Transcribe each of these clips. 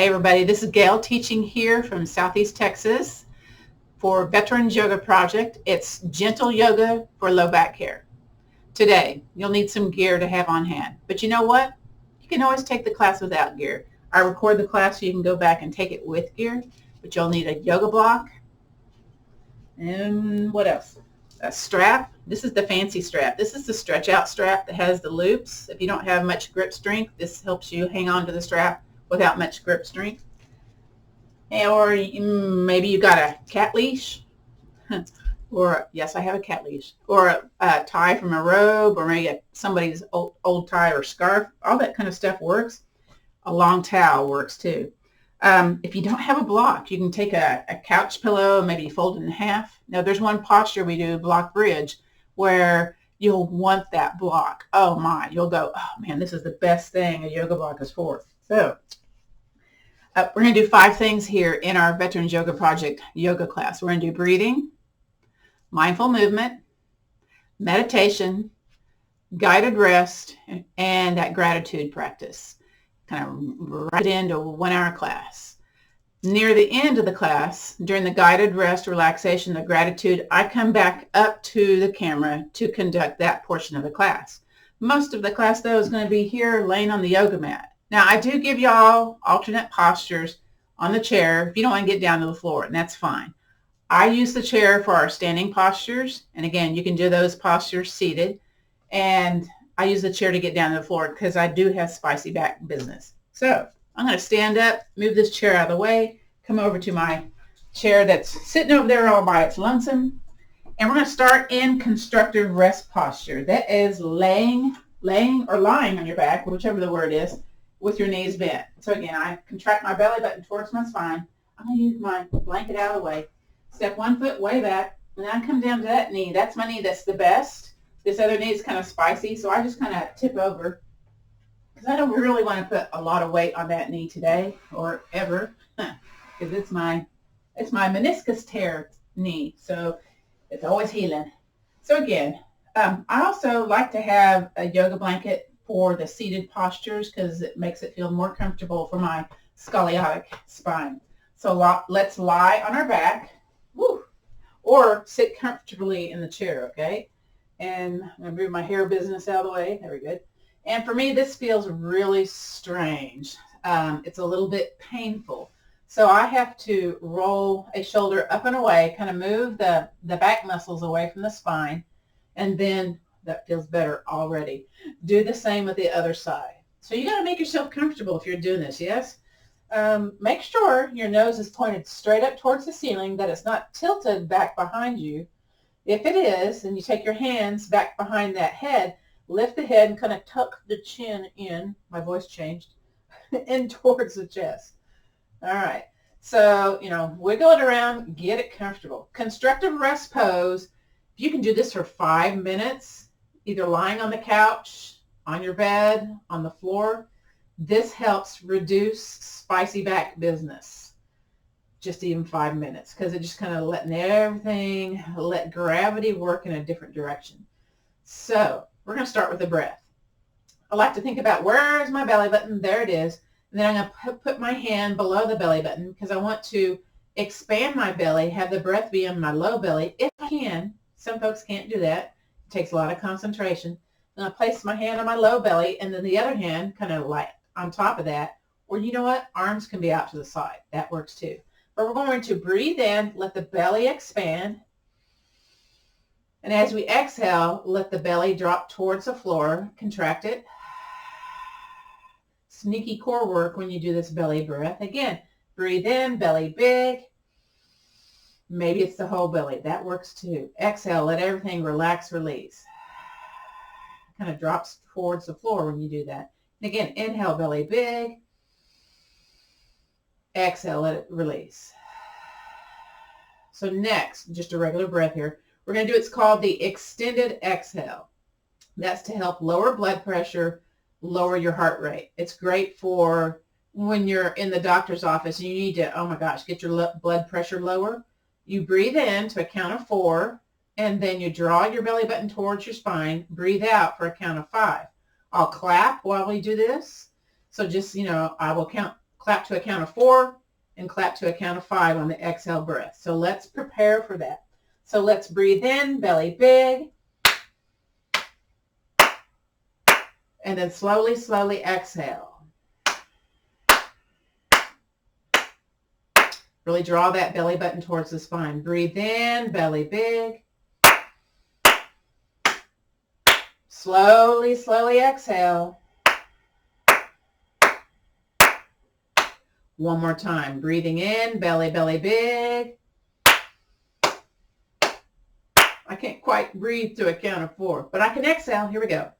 Hey everybody, this is Gail teaching here from Southeast Texas for Veterans Yoga Project. It's gentle yoga for low back care. Today, you'll need some gear to have on hand. But you know what? You can always take the class without gear. I record the class so you can go back and take it with gear. But you'll need a yoga block. And what else? A strap. This is the fancy strap. This is the stretch out strap that has the loops. If you don't have much grip strength, this helps you hang on to the strap without much grip strength. Or maybe you got a cat leash. Or, yes, I have a cat leash. Or a tie from a robe, or maybe somebody's old tie or scarf. All that kind of stuff works. A long towel works too. If you don't have a block, you can take a couch pillow and maybe fold it in half. Now, there's one posture we do, block bridge, where you'll want that block. Oh my, you'll go, oh man, this is the best thing a yoga block is for. So we're going to do 5 things here in our Veterans Yoga Project yoga class. We're going to do breathing, mindful movement, meditation, guided rest, and that gratitude practice. Kind of right into a 1-hour class. Near the end of the class, during the guided rest, relaxation, the gratitude, I come back up to the camera to conduct that portion of the class. Most of the class, though, is going to be here laying on the yoga mat. Now, I do give y'all alternate postures on the chair if you don't want to get down to the floor, and that's fine. I use the chair for our standing postures, and again, you can do those postures seated, and I use the chair to get down to the floor because I do have spicy back business. So I'm going to stand up, move this chair out of the way, come over to my chair that's sitting over there all by its lonesome, and we're going to start in constructive rest posture. That is laying or lying on your back, whichever the word is, with your knees bent. So again, I contract my belly button towards my spine. I'm going to use my blanket out of the way. Step 1 foot way back, and then I come down to that knee. That's my knee that's the best. This other knee is kind of spicy, so I just kind of tip over because I don't really want to put a lot of weight on that knee today or ever because it's my meniscus tear knee, so it's always healing. So again, I also like to have a yoga blanket for the seated postures because it makes it feel more comfortable for my scoliotic spine. So let's lie on our back, or sit comfortably in the chair, okay? And I'm going to move my hair business out of the way. Very good. And for me, this feels really strange. It's a little bit painful. So I have to roll a shoulder up and away, kind of move the back muscles away from the spine, and then that feels better already. Do the same with the other side. So you got to make yourself comfortable if you're doing this, yes? Make sure your nose is pointed straight up towards the ceiling, that it's not tilted back behind you. If it is, and you take your hands back behind that head, lift the head and kind of tuck the chin in, my voice changed, in towards the chest. All right. So, wiggle it around, get it comfortable. Constructive rest pose. If you can do this for 5 minutes, either lying on the couch, on your bed, on the floor, this helps reduce spicy back business. Just even 5 minutes, because it just kind of let gravity work in a different direction. So we're going to start with the breath. I like to think about where's my belly button? There it is. And then I'm going to put my hand below the belly button because I want to expand my belly, have the breath be on my low belly if I can. Some folks can't do that. It takes a lot of concentration. And I place my hand on my low belly and then the other hand kind of like on top of that. Or you know what? Arms can be out to the side. That works too. But we're going to breathe in, let the belly expand. And as we exhale, let the belly drop towards the floor, contract it. Sneaky core work when you do this belly breath. Again, breathe in, belly big. Maybe it's the whole belly. That works too. Exhale, let everything relax, release. Kind of drops towards the floor when you do that. And again, inhale, belly big. Exhale, let it release. So next, just a regular breath here. We're going to do what's called the extended exhale. That's to help lower blood pressure, lower your heart rate. It's great for when you're in the doctor's office and you need to, oh my gosh, get your blood pressure lower. You breathe in to a count of 4, and then you draw your belly button towards your spine. Breathe out for a count of 5. I'll clap while we do this. So just, I will count clap to a count of 4, and clap to a count of 5 on the exhale breath. So let's prepare for that. So let's breathe in, belly big, and then slowly, slowly exhale. Really draw that belly button towards the spine. Breathe in, belly big. Slowly, slowly exhale. One more time. Breathing in, belly, belly big. I can't quite breathe to a count of 4, but I can exhale. Here we go.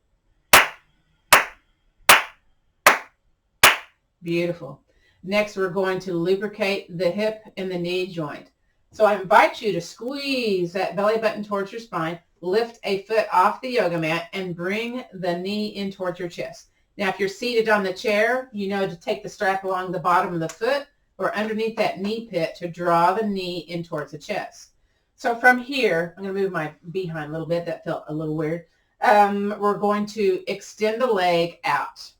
Beautiful. Next, we're going to lubricate the hip and the knee joint. So I invite you to squeeze that belly button towards your spine, lift a foot off the yoga mat, and bring the knee in towards your chest. Now, if you're seated on the chair, you know to take the strap along the bottom of the foot or underneath that knee pit to draw the knee in towards the chest. So from here, I'm going to move my behind a little bit. That felt a little weird. We're going to extend the leg out.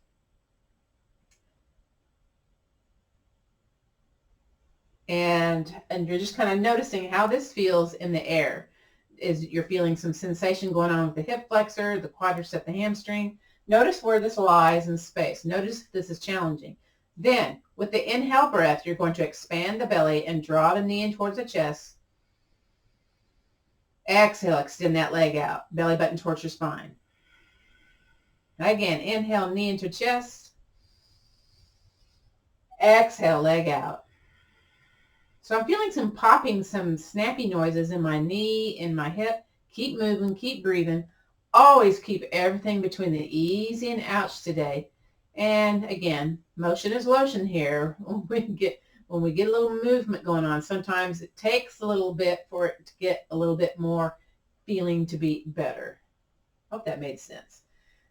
And you're just kind of noticing how this feels in the air. You're feeling some sensation going on with the hip flexor, the quadricep, the hamstring. Notice where this lies in space. Notice if this is challenging. Then, with the inhale breath, you're going to expand the belly and draw the knee in towards the chest. Exhale, extend that leg out. Belly button towards your spine. Again, inhale, knee into chest. Exhale, leg out. So I'm feeling some popping, some snappy noises in my knee, in my hip. Keep moving, keep breathing. Always keep everything between the easy and ouch today. And again, motion is lotion here. When we get a little movement going on, sometimes it takes a little bit for it to get a little bit more feeling to be better. Hope that made sense.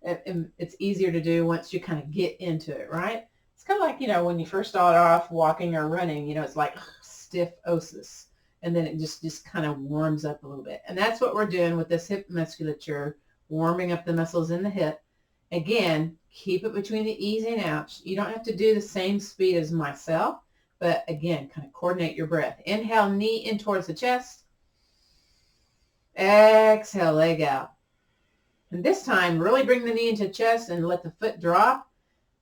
And it's easier to do once you kind of get into it, right? It's kind of like, when you first start off walking or running, it's like stiff osis. And then it just kind of warms up a little bit. And that's what we're doing with this hip musculature, warming up the muscles in the hip. Again, keep it between the easy and ouch. You don't have to do the same speed as myself, but again, kind of coordinate your breath. Inhale, knee in towards the chest. Exhale, leg out. And this time, really bring the knee into the chest and let the foot drop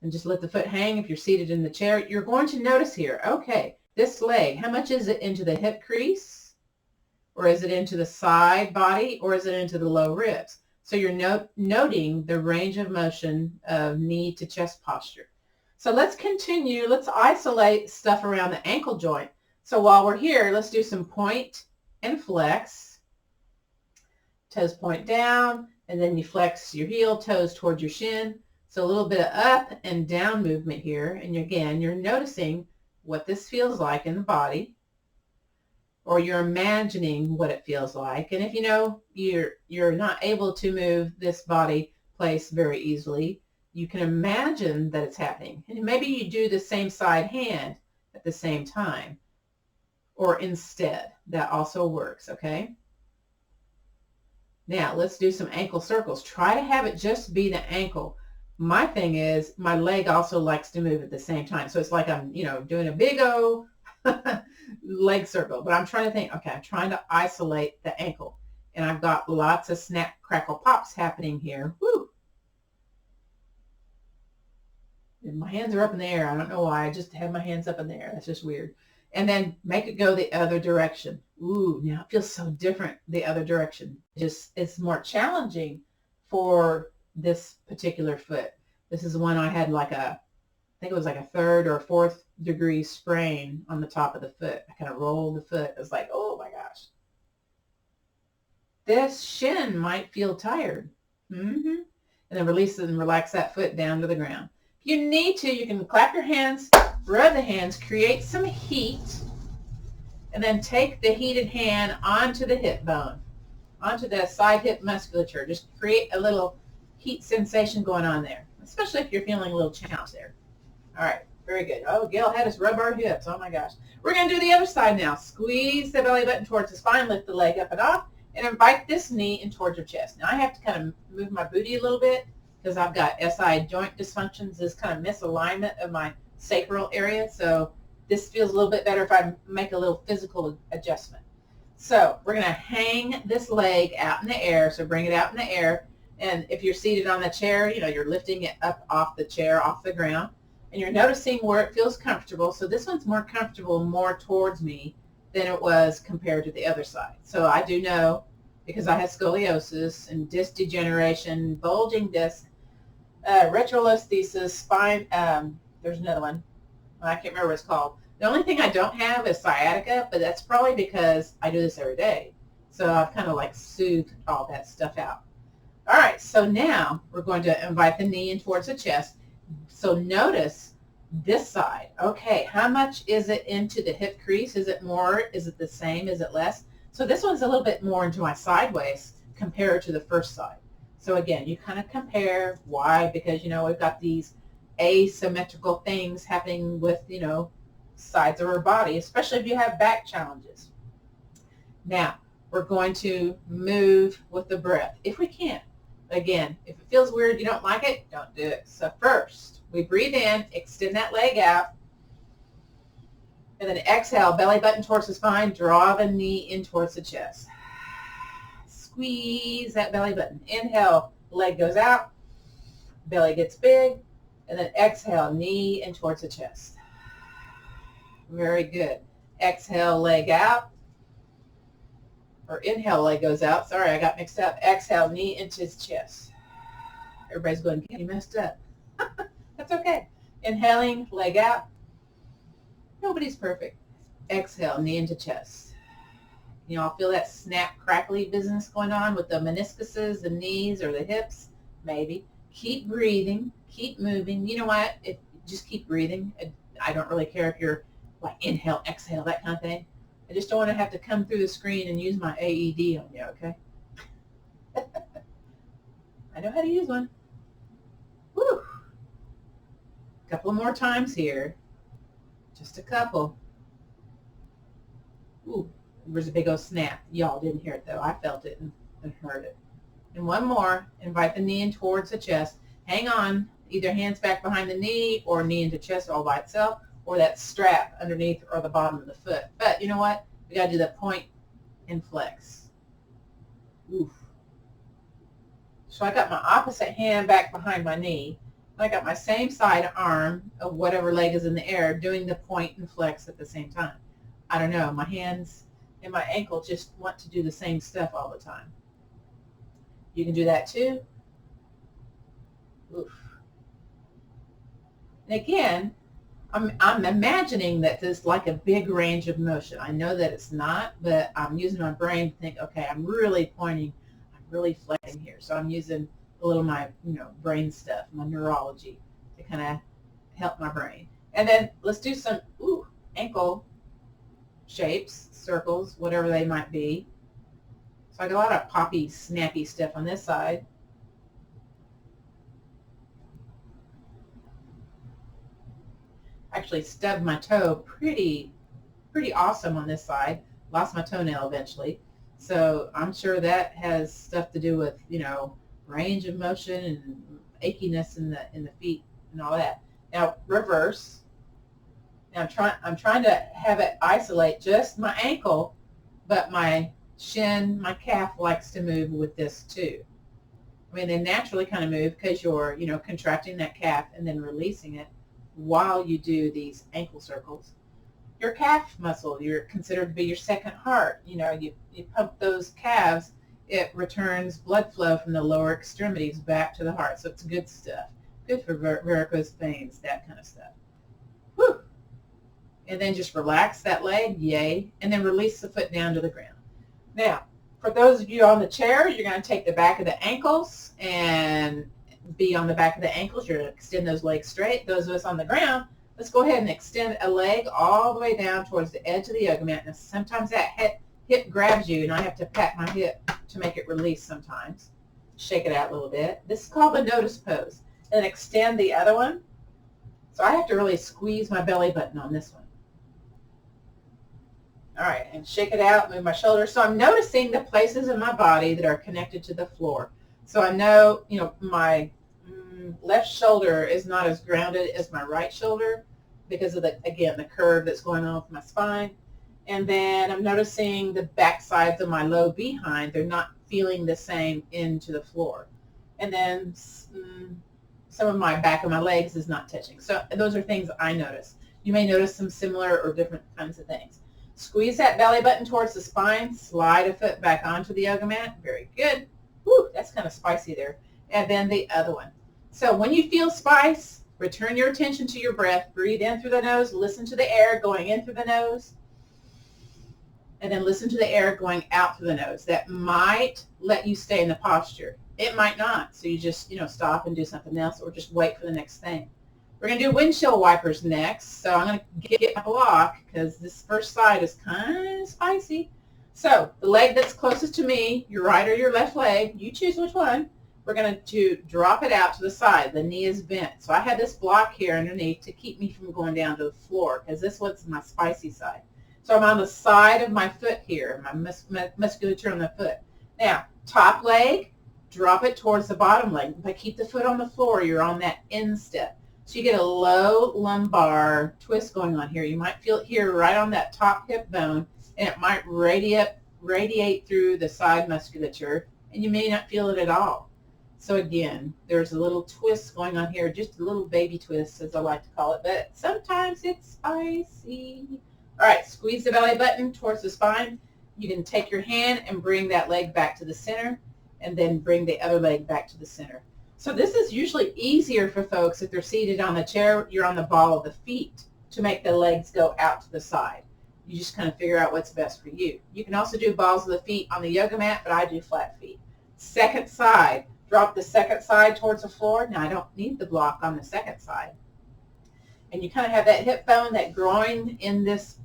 and just let the foot hang if you're seated in the chair. You're going to notice here, okay, this leg, how much is it into the hip crease? Or is it into the side body? Or is it into the low ribs? So you're noting the range of motion of knee to chest posture. So let's continue. Let's isolate stuff around the ankle joint. So while we're here, let's do some point and flex. Toes point down, and then you flex your heel, toes towards your shin. So a little bit of up and down movement here. And again, you're noticing what this feels like in the body, or you're imagining what it feels like. And if you're not able to move this body place very easily, you can imagine that it's happening. And maybe you do the same side hand at the same time, or instead. That also works, okay? Now, let's do some ankle circles. Try to have it just be the ankle. My thing is, my leg also likes to move at the same time. So it's like I'm, doing a big O leg circle. But I'm trying to think, okay, I'm trying to isolate the ankle. And I've got lots of snap, crackle, pops happening here. Woo! And my hands are up in the air. I don't know why. I just have my hands up in the air. That's just weird. And then make it go the other direction. Ooh, now it feels so different the other direction. It's more challenging for this particular foot. This is one I had I think it was like a 3rd or 4th degree sprain on the top of the foot. I kind of rolled the foot. It was like, oh my gosh. This shin might feel tired. And then release it and relax that foot down to the ground. If you need to, you can clap your hands, rub the hands, create some heat, and then take the heated hand onto the hip bone, onto the side hip musculature. Just create a little heat sensation going on there, especially if you're feeling a little challenge there. All right, very good. Oh, Gail had us rub our hips. Oh my gosh. We're going to do the other side now. Squeeze the belly button towards the spine, lift the leg up and off, and invite this knee in towards your chest. Now I have to kind of move my booty a little bit because I've got SI joint dysfunctions, this kind of misalignment of my sacral area. So this feels a little bit better if I make a little physical adjustment. So we're going to hang this leg out in the air. So bring it out in the air. And if you're seated on the chair, you're lifting it up off the chair, off the ground. And you're noticing where it feels comfortable. So this one's more comfortable, more towards me than it was compared to the other side. So I do know, because I have scoliosis and disc degeneration, bulging disc, retrolesthesis, spine, there's another one. I can't remember what it's called. The only thing I don't have is sciatica, but that's probably because I do this every day. So I've kind of like soothed all that stuff out. All right, so now we're going to invite the knee in towards the chest. So notice this side. Okay, how much is it into the hip crease? Is it more? Is it the same? Is it less? So this one's a little bit more into my sideways compared to the first side. So again, you kind of compare. Why? Because, we've got these asymmetrical things happening with, sides of our body, especially if you have back challenges. Now, we're going to move with the breath, if we can. Again, if it feels weird, you don't like it, don't do it. So first, we breathe in, extend that leg out, and then exhale, belly button towards the spine, draw the knee in towards the chest. Squeeze that belly button. Inhale, leg goes out, belly gets big, and then exhale, knee in towards the chest. Very good. Exhale, leg out. Or inhale, leg goes out. Sorry, I got mixed up. Exhale, knee into his chest. Everybody's going, get you messed up. That's okay. Inhaling, leg out. Nobody's perfect. Exhale, knee into chest. I'll feel that snap, crackly business going on with the meniscuses, the knees, or the hips. Maybe. Keep breathing. Keep moving. You know what? Just keep breathing. I don't really care if you're like inhale, exhale, that kind of thing. I just don't want to have to come through the screen and use my AED on you, okay? I know how to use one. Woo! A couple more times here. Just a couple. Ooh, there's a big old snap. Y'all didn't hear it though. I felt it and heard it. And one more. Invite the knee in towards the chest. Hang on. Either hands back behind the knee or knee into chest all by itself, or that strap underneath or the bottom of the foot. But you know what? We got to do the point and flex. Oof. So I got my opposite hand back behind my knee. I got my same side arm of whatever leg is in the air doing the point and flex at the same time. I don't know. My hands and my ankle just want to do the same stuff all the time. You can do that too. Oof. And again, I'm imagining that there's like a big range of motion. I know that it's not, but I'm using my brain to think, okay, I'm really pointing, I'm really flexing here. So I'm using a little of my, brain stuff, my neurology to kind of help my brain. And then let's do some ankle shapes, circles, whatever they might be. So I got a lot of poppy, snappy stuff on this side. Actually stubbed my toe pretty awesome on this side. Lost my toenail eventually. So I'm sure that has stuff to do with, range of motion and achiness in the feet and all that. Now reverse. Now I'm trying to have it isolate just my ankle, but my shin, my calf likes to move with this too. I mean, they naturally kind of move because you're, contracting that calf and then releasing it while you do these ankle circles. Your calf muscle, you're considered to be your second heart. You pump those calves, it returns blood flow from the lower extremities back to the heart. So it's good stuff. Good for varicose veins, that kind of stuff. Whew. And then just relax that leg, yay, and then release the foot down to the ground. Now, for those of you on the chair, you're going to take the back of the ankles and be on the back of the ankles. You're going to extend those legs straight. Those of us on the ground, let's go ahead and extend a leg all the way down towards the edge of the yoga mat. Now, sometimes that hip grabs you, and I have to pat my hip to make it release sometimes. Shake it out a little bit. This is called the notice pose. And extend the other one. So I have to really squeeze my belly button on this one. All right, and shake it out, move my shoulders. So I'm noticing the places in my body that are connected to the floor. So I know, my left shoulder is not as grounded as my right shoulder. because of the, again, the curve that's going on with my spine. And then I'm noticing the back sides of my low behind, they're not feeling the same into the floor. And then some of my back of my legs is not touching. So those are things I notice. You may notice some similar or different kinds of things. Squeeze that belly button towards the spine. Slide a foot back onto the yoga mat. Very good. Whew, that's kind of spicy there. And then the other one. So when you feel spice, return your attention to your breath. Breathe in through the nose. Listen to the air going in through the nose. And then listen to the air going out through the nose. That might let you stay in the posture. It might not. So you just, stop and do something else or just wait for the next thing. We're going to do windshield wipers next. So I'm going to get my block because this first side is kind of spicy. So the leg that's closest to me, your right or your left leg, you choose which one. We're going to drop it out to the side. The knee is bent. So I have this block here underneath to keep me from going down to the floor because this one's my spicy side. So I'm on the side of my foot here, my musculature on the foot. Now, top leg, drop it towards the bottom leg. If I keep the foot on the floor, you're on that instep. So you get a low lumbar twist going on here. You might feel it here right on that top hip bone, and it might radiate through the side musculature, and you may not feel it at all. So again, there's a little twist going on here, just a little baby twist, as I like to call it, but sometimes it's spicy. All right, squeeze the belly button towards the spine. You can take your hand and bring that leg back to the center, and then bring the other leg back to the center. So this is usually easier for folks if they're seated on the chair, you're on the ball of the feet to make the legs go out to the side. You just kind of figure out what's best for you. You can also do balls of the feet on the yoga mat, but I do flat feet. Second side, drop the second side towards the floor. Now I don't need the block on the second side. And you kind of have that hip bone, that groin in this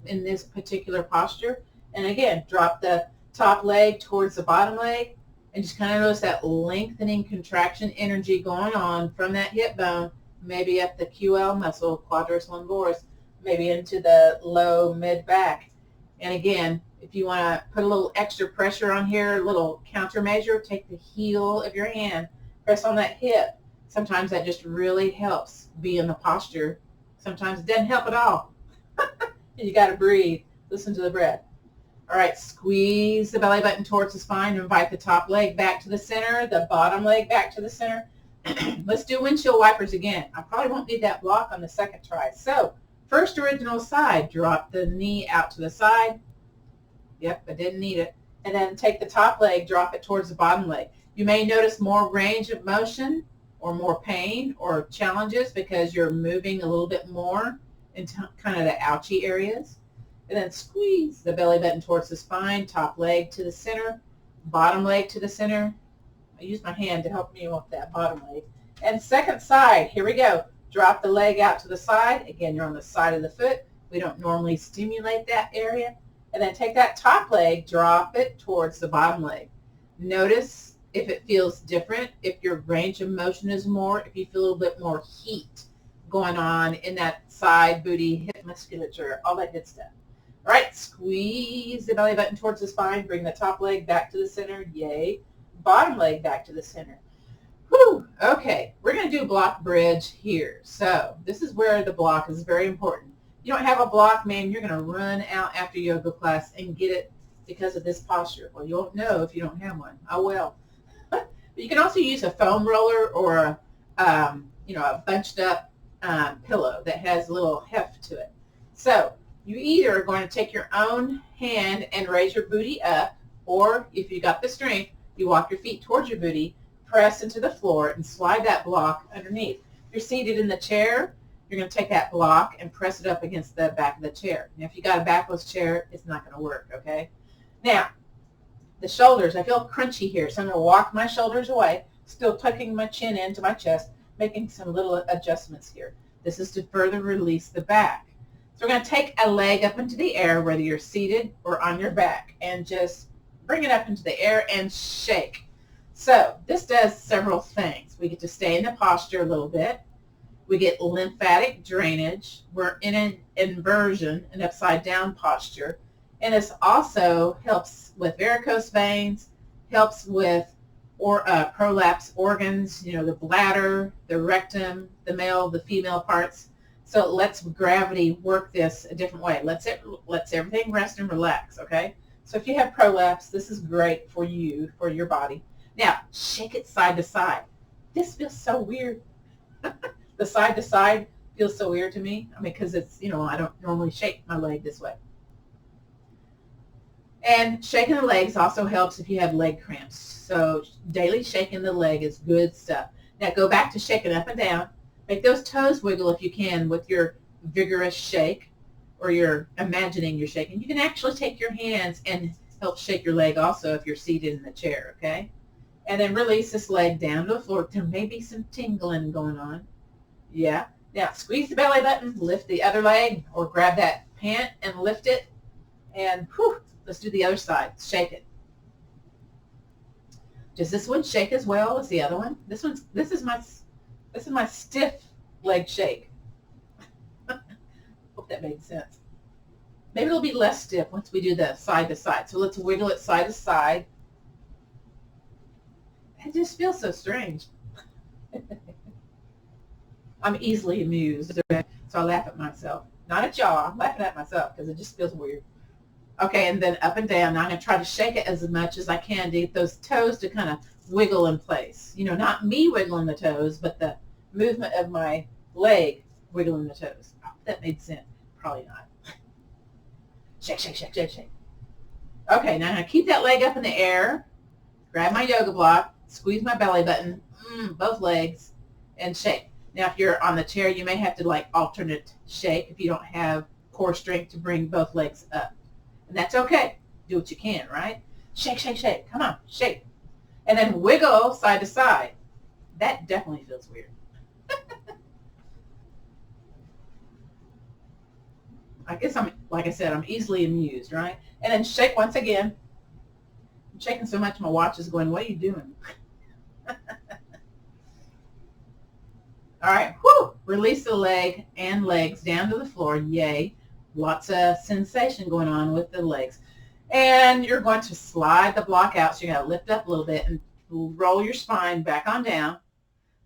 particular posture. And again, drop the top leg towards the bottom leg, and just kind of notice that lengthening contraction energy going on from that hip bone, maybe up the QL muscle, quadratus lumboris, maybe into the low mid back. And again, if you want to put a little extra pressure on here, a little countermeasure, take the heel of your hand, press on that hip. Sometimes that just really helps be in the posture. Sometimes it doesn't help at all. You got to breathe. Listen to the breath. All right, squeeze the belly button towards the spine. Invite the top leg back to the center, the bottom leg back to the center. Let's do windshield wipers again. I probably won't need that block on the second try. So first original side, drop the knee out to the side. Yep, I didn't need it. And then take the top leg, drop it towards the bottom leg. You may notice more range of motion or more pain or challenges because you're moving a little bit more into kind of the ouchy areas. And then squeeze the belly button towards the spine, top leg to the center, bottom leg to the center. I use my hand to help me with that bottom leg. And second side, here we go. Drop the leg out to the side. Again, you're on the side of the foot. We don't normally stimulate that area. And then take that top leg, drop it towards the bottom leg. Notice if it feels different, if your range of motion is more, if you feel a little bit more heat going on in that side, booty, hip musculature, all that good stuff. All right, squeeze the belly button towards the spine. Bring the top leg back to the center. Yay. Bottom leg back to the center. Whew. Okay, we're going to do block bridge here. So this is where the block is very important. You don't have a block, man, you're going to run out after yoga class and get it because of this posture. Well, you won't know if you don't have one. I will. But you can also use a foam roller or a bunched up pillow that has a little heft to it. So you either are going to take your own hand and raise your booty up, or if you got the strength, you walk your feet towards your booty, press into the floor, and slide that block underneath. If you're seated in the chair, you're going to take that block and press it up against the back of the chair. Now, if you got a backless chair, it's not going to work, okay? Now, the shoulders, I feel crunchy here, so I'm going to walk my shoulders away, still tucking my chin into my chest, making some little adjustments here. This is to further release the back. So we're going to take a leg up into the air, whether you're seated or on your back, and just bring it up into the air and shake. So this does several things. We get to stay in the posture a little bit. We get lymphatic drainage. We're in an inversion, an upside down posture. And this also helps with varicose veins, helps with prolapse organs, the bladder, the rectum, the male, the female parts. So let's gravity work this a different way. Let's everything rest and relax, okay? So if you have prolapse, this is great for you, for your body. Now, shake it side to side. This feels so weird. The side to side feels so weird to me. I mean, because it's, I don't normally shake my leg this way. And shaking the legs also helps if you have leg cramps. So daily shaking the leg is good stuff. Now go back to shaking up and down. Make those toes wiggle if you can with your vigorous shake, or you're imagining you're shaking. You can actually take your hands and help shake your leg also if you're seated in the chair, okay? And then release this leg down to the floor. There may be some tingling going on. Yeah. Now squeeze the belly button, lift the other leg, or grab that pant and lift it. And whew, let's do the other side. Shake it. Does this one shake as well as the other one? This is my stiff leg shake. Hope that made sense. Maybe it'll be less stiff once we do the side to side. So let's wiggle it side to side. It just feels so strange. I'm easily amused, so I laugh at myself. Not at y'all. I'm laughing at myself because it just feels weird. Okay, and then up and down. Now I'm going to try to shake it as much as I can to get those toes to kind of wiggle in place. Not me wiggling the toes, but the movement of my leg wiggling the toes. Oh, that made sense. Probably not. Shake, shake, shake, shake, shake. Okay, now I'm going to keep that leg up in the air. Grab my yoga block. Squeeze my belly button. Both legs. And shake. Now, if you're on the chair, you may have to alternate shake if you don't have core strength to bring both legs up. And that's okay. Do what you can, right? Shake, shake, shake. Come on, shake. And then wiggle side to side. That definitely feels weird. I guess like I said, I'm easily amused, right? And then shake once again. I'm shaking so much my watch is going, what are you doing? All right, whoo! Release the leg and legs down to the floor. Yay. Lots of sensation going on with the legs. And you're going to slide the block out. So you're going to lift up a little bit and roll your spine back on down.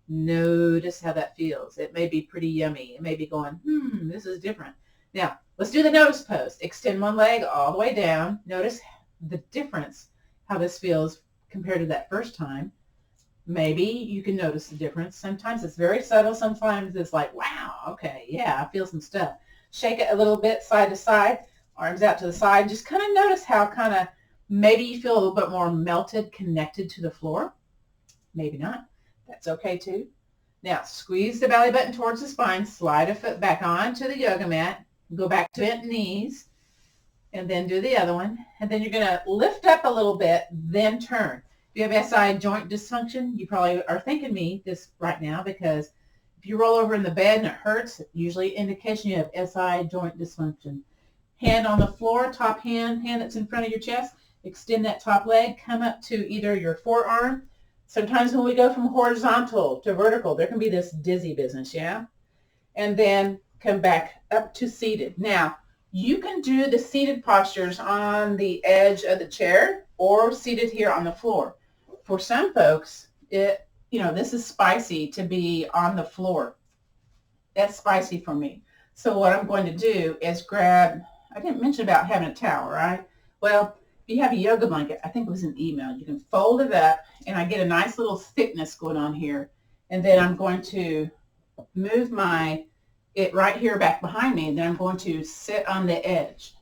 Notice how that feels. It may be pretty yummy. It may be going, this is different. Now, let's do the nose pose. Extend one leg all the way down. Notice the difference, how this feels compared to that first time. Maybe you can notice the difference. Sometimes it's very subtle. Sometimes it's like, wow, okay, yeah, I feel some stuff. Shake it a little bit side to side, arms out to the side. Just kind of notice how maybe you feel a little bit more melted, connected to the floor. Maybe not. That's okay too. Now, squeeze the belly button towards the spine. Slide a foot back onto the yoga mat. Go back to bent knees. And then do the other one. And then you're going to lift up a little bit, then turn. If you have SI joint dysfunction, you probably are thinking me this right now, because if you roll over in the bed and it hurts, usually indication you have SI joint dysfunction. Hand on the floor, top hand that's in front of your chest. Extend that top leg. Come up to either your forearm. Sometimes when we go from horizontal to vertical, there can be this dizzy business, yeah? And then come back up to seated. Now, you can do the seated postures on the edge of the chair or seated here on the floor. For some folks, this is spicy to be on the floor. That's spicy for me. So what I'm going to do is grab, I didn't mention about having a towel, right? Well, if you have a yoga blanket, I think it was an email, you can fold it up, and I get a nice little thickness going on here. And then I'm going to move it right here back behind me, and then I'm going to sit on the edge.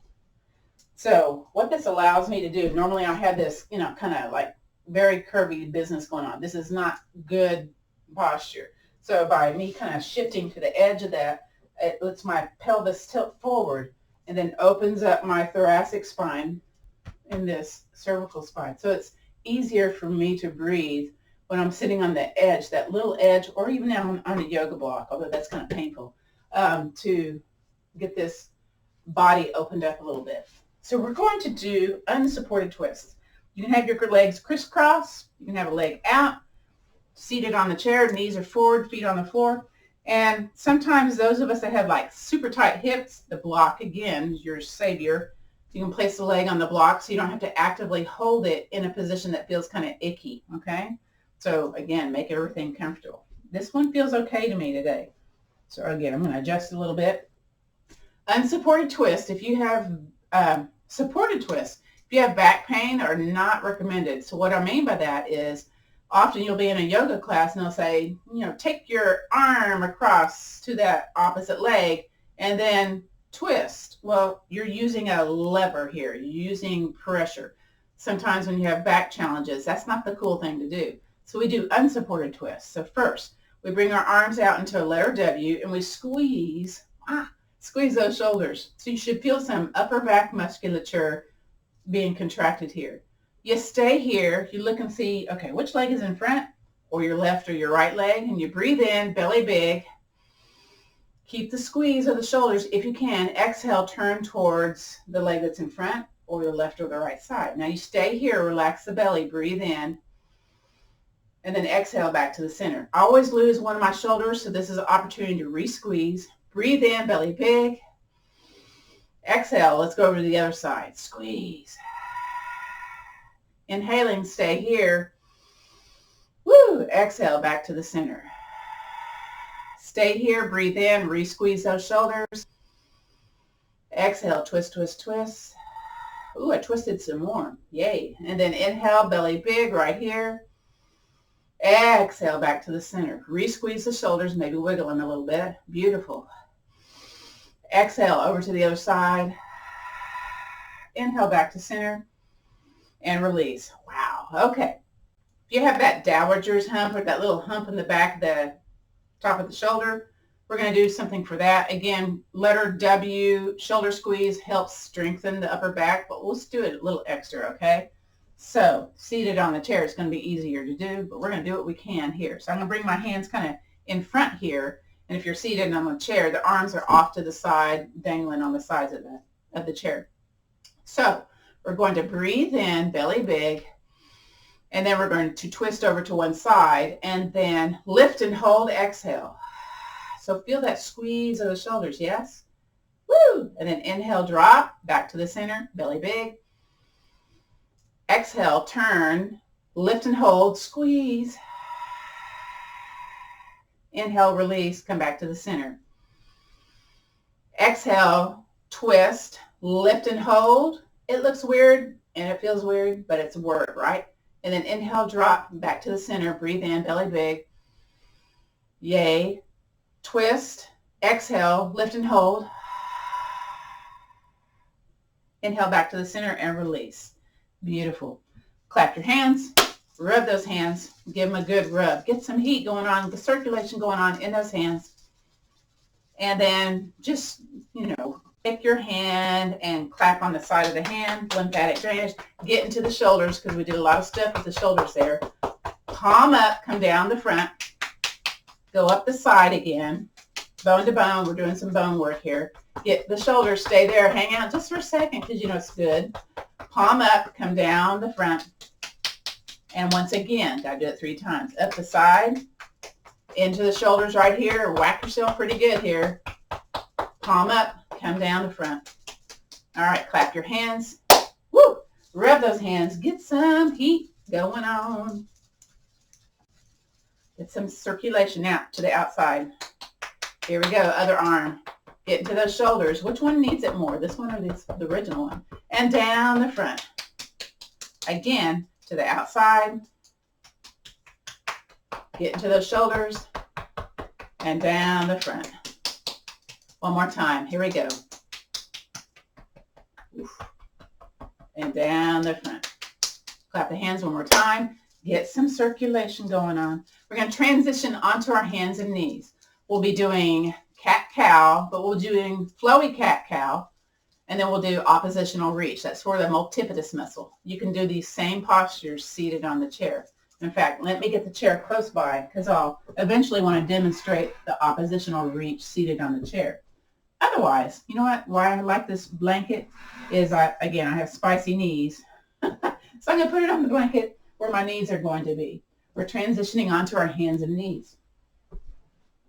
So what this allows me to do, normally I have this, kind of like very curvy business going on. This is not good posture. So by me kind of shifting to the edge of that, it lets my pelvis tilt forward and then opens up my thoracic spine and this cervical spine. So it's easier for me to breathe when I'm sitting on the edge, that little edge, or even on a yoga block, although that's kind of painful, to get this body opened up a little bit. So we're going to do unsupported twists. You can have your legs crisscross. You can have a leg out, seated on the chair, knees are forward, feet on the floor. And sometimes those of us that have super tight hips, the block, again, is your savior. You can place the leg on the block so you don't have to actively hold it in a position that feels kind of icky, okay? So again, make everything comfortable. This one feels okay to me today. So again, I'm going to adjust a little bit. Unsupported twist. If you have supported twist, if you have back pain, are not recommended. So what I mean by that is often you'll be in a yoga class and they'll say, take your arm across to that opposite leg and then twist. Well, you're using a lever here. You're using pressure. Sometimes when you have back challenges, that's not the cool thing to do. So we do unsupported twists. So first, we bring our arms out into a letter W and we squeeze those shoulders. So you should feel some upper back musculature being contracted here. You stay here, you look and see, okay, which leg is in front, or your left or your right leg, and you breathe in, belly big. Keep the squeeze of the shoulders. If you can, exhale, turn towards the leg that's in front, or the left or the right side. Now you stay here, relax the belly, breathe in, and then exhale back to the center. I always lose one of my shoulders, so this is an opportunity to re-squeeze. Breathe in, belly big. Exhale, let's go over to the other side. Squeeze. Inhaling, stay here. Woo! Exhale, back to the center. Stay here, breathe in, re-squeeze those shoulders. Exhale, twist, twist, twist. Ooh, I twisted some more. Yay. And then inhale, belly big right here. Exhale, back to the center. Re-squeeze the shoulders, maybe wiggle them a little bit. Beautiful. Exhale, over to the other side. Inhale, back to center. And release. Wow. Okay. If you have that dowager's hump or that little hump in the back of the top of the shoulder, we're going to do something for that. Again, letter W, shoulder squeeze helps strengthen the upper back, but let's do it a little extra, okay? So seated on the chair is going to be easier to do, but we're going to do what we can here. So I'm going to bring my hands kind of in front here, and if you're seated on the chair, the arms are off to the side, dangling on the sides of the chair. So we're going to breathe in, belly big, and then we're going to twist over to one side, and then lift and hold, exhale. So feel that squeeze of the shoulders, yes? Woo! And then inhale, drop, back to the center, belly big. Exhale, turn, lift and hold, squeeze. Inhale, release, come back to the center. Exhale, twist, lift and hold. It looks weird and it feels weird, but it's work, right? And then inhale, drop, back to the center, breathe in, belly big. Yay. Twist, exhale, lift and hold. Inhale back to the center and release. Beautiful. Clap your hands, rub those hands, give them a good rub. Get some heat going on, the circulation going on in those hands. And then just, take your hand and clap on the side of the hand, lymphatic drainage. Get into the shoulders because we did a lot of stuff with the shoulders there. Palm up, come down the front. Go up the side again, bone to bone. We're doing some bone work here. Get the shoulders, stay there, hang out just for a second because it's good. Palm up, come down the front. And once again, gotta do it 3 times. Up the side, into the shoulders right here. Whack yourself pretty good here. Palm up, come down the front. All right, clap your hands. Woo! Rub those hands. Get some heat going on. Get some circulation out to the outside. Here we go, other arm. Get into those shoulders. Which one needs it more, this one or the original one? And down the front. Again, to the outside. Get into those shoulders. And down the front. One more time. Here we go. And down the front. Clap the hands one more time. Get some circulation going on. We're going to transition onto our hands and knees. We'll be doing cat-cow, but we'll be doing flowy cat-cow, and then we'll do oppositional reach. That's for the multifidus muscle. You can do these same postures seated on the chair. In fact, let me get the chair close by because I'll eventually want to demonstrate the oppositional reach seated on the chair. Otherwise, you know what? Why I like this blanket is, I have spicy knees. So I'm going to put it on the blanket where my knees are going to be. We're transitioning onto our hands and knees.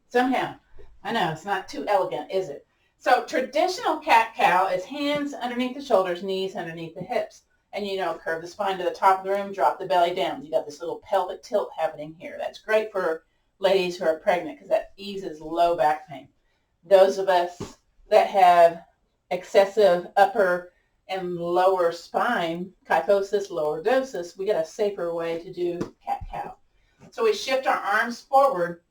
Somehow, I know it's not too elegant, is it? So traditional cat-cow is hands underneath the shoulders, knees underneath the hips. And curve the spine to the top of the room, drop the belly down. You got this little pelvic tilt happening here. That's great for ladies who are pregnant because that eases low back pain. Those of us that have excessive upper and lower spine, kyphosis, lordosis, we get a safer way to do cat-cow. So we shift our arms forward,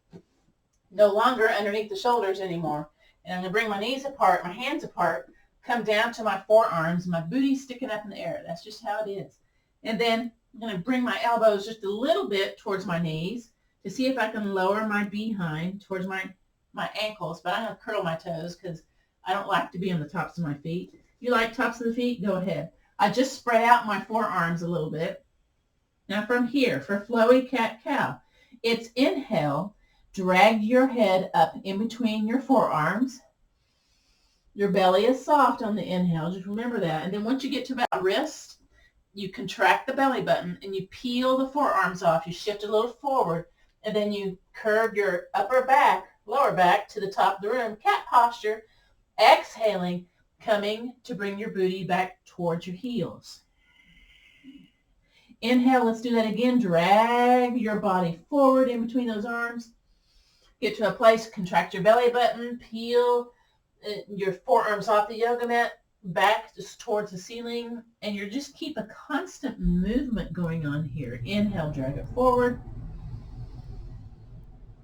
no longer underneath the shoulders anymore. And I'm going to bring my knees apart, my hands apart, come down to my forearms, my booty sticking up in the air. That's just how it is. And then I'm going to bring my elbows just a little bit towards my knees to see if I can lower my behind towards my ankles, but I'm going to curl my toes because I don't like to be on the tops of my feet. You like tops of the feet? Go ahead. I just spread out my forearms a little bit. Now from here, for flowy cat-cow, it's inhale, drag your head up in between your forearms. Your belly is soft on the inhale, just remember that. And then once you get to about wrist, you contract the belly button and you peel the forearms off. You shift a little forward, and then you curve your upper back, lower back to the top of the room, cat posture, exhaling, coming to bring your booty back towards your heels. Inhale, let's do that again. Drag your body forward in between those arms. Get to a place, contract your belly button, peel your forearms off the yoga mat, back just towards the ceiling, and you just keep a constant movement going on here. Inhale, drag it forward.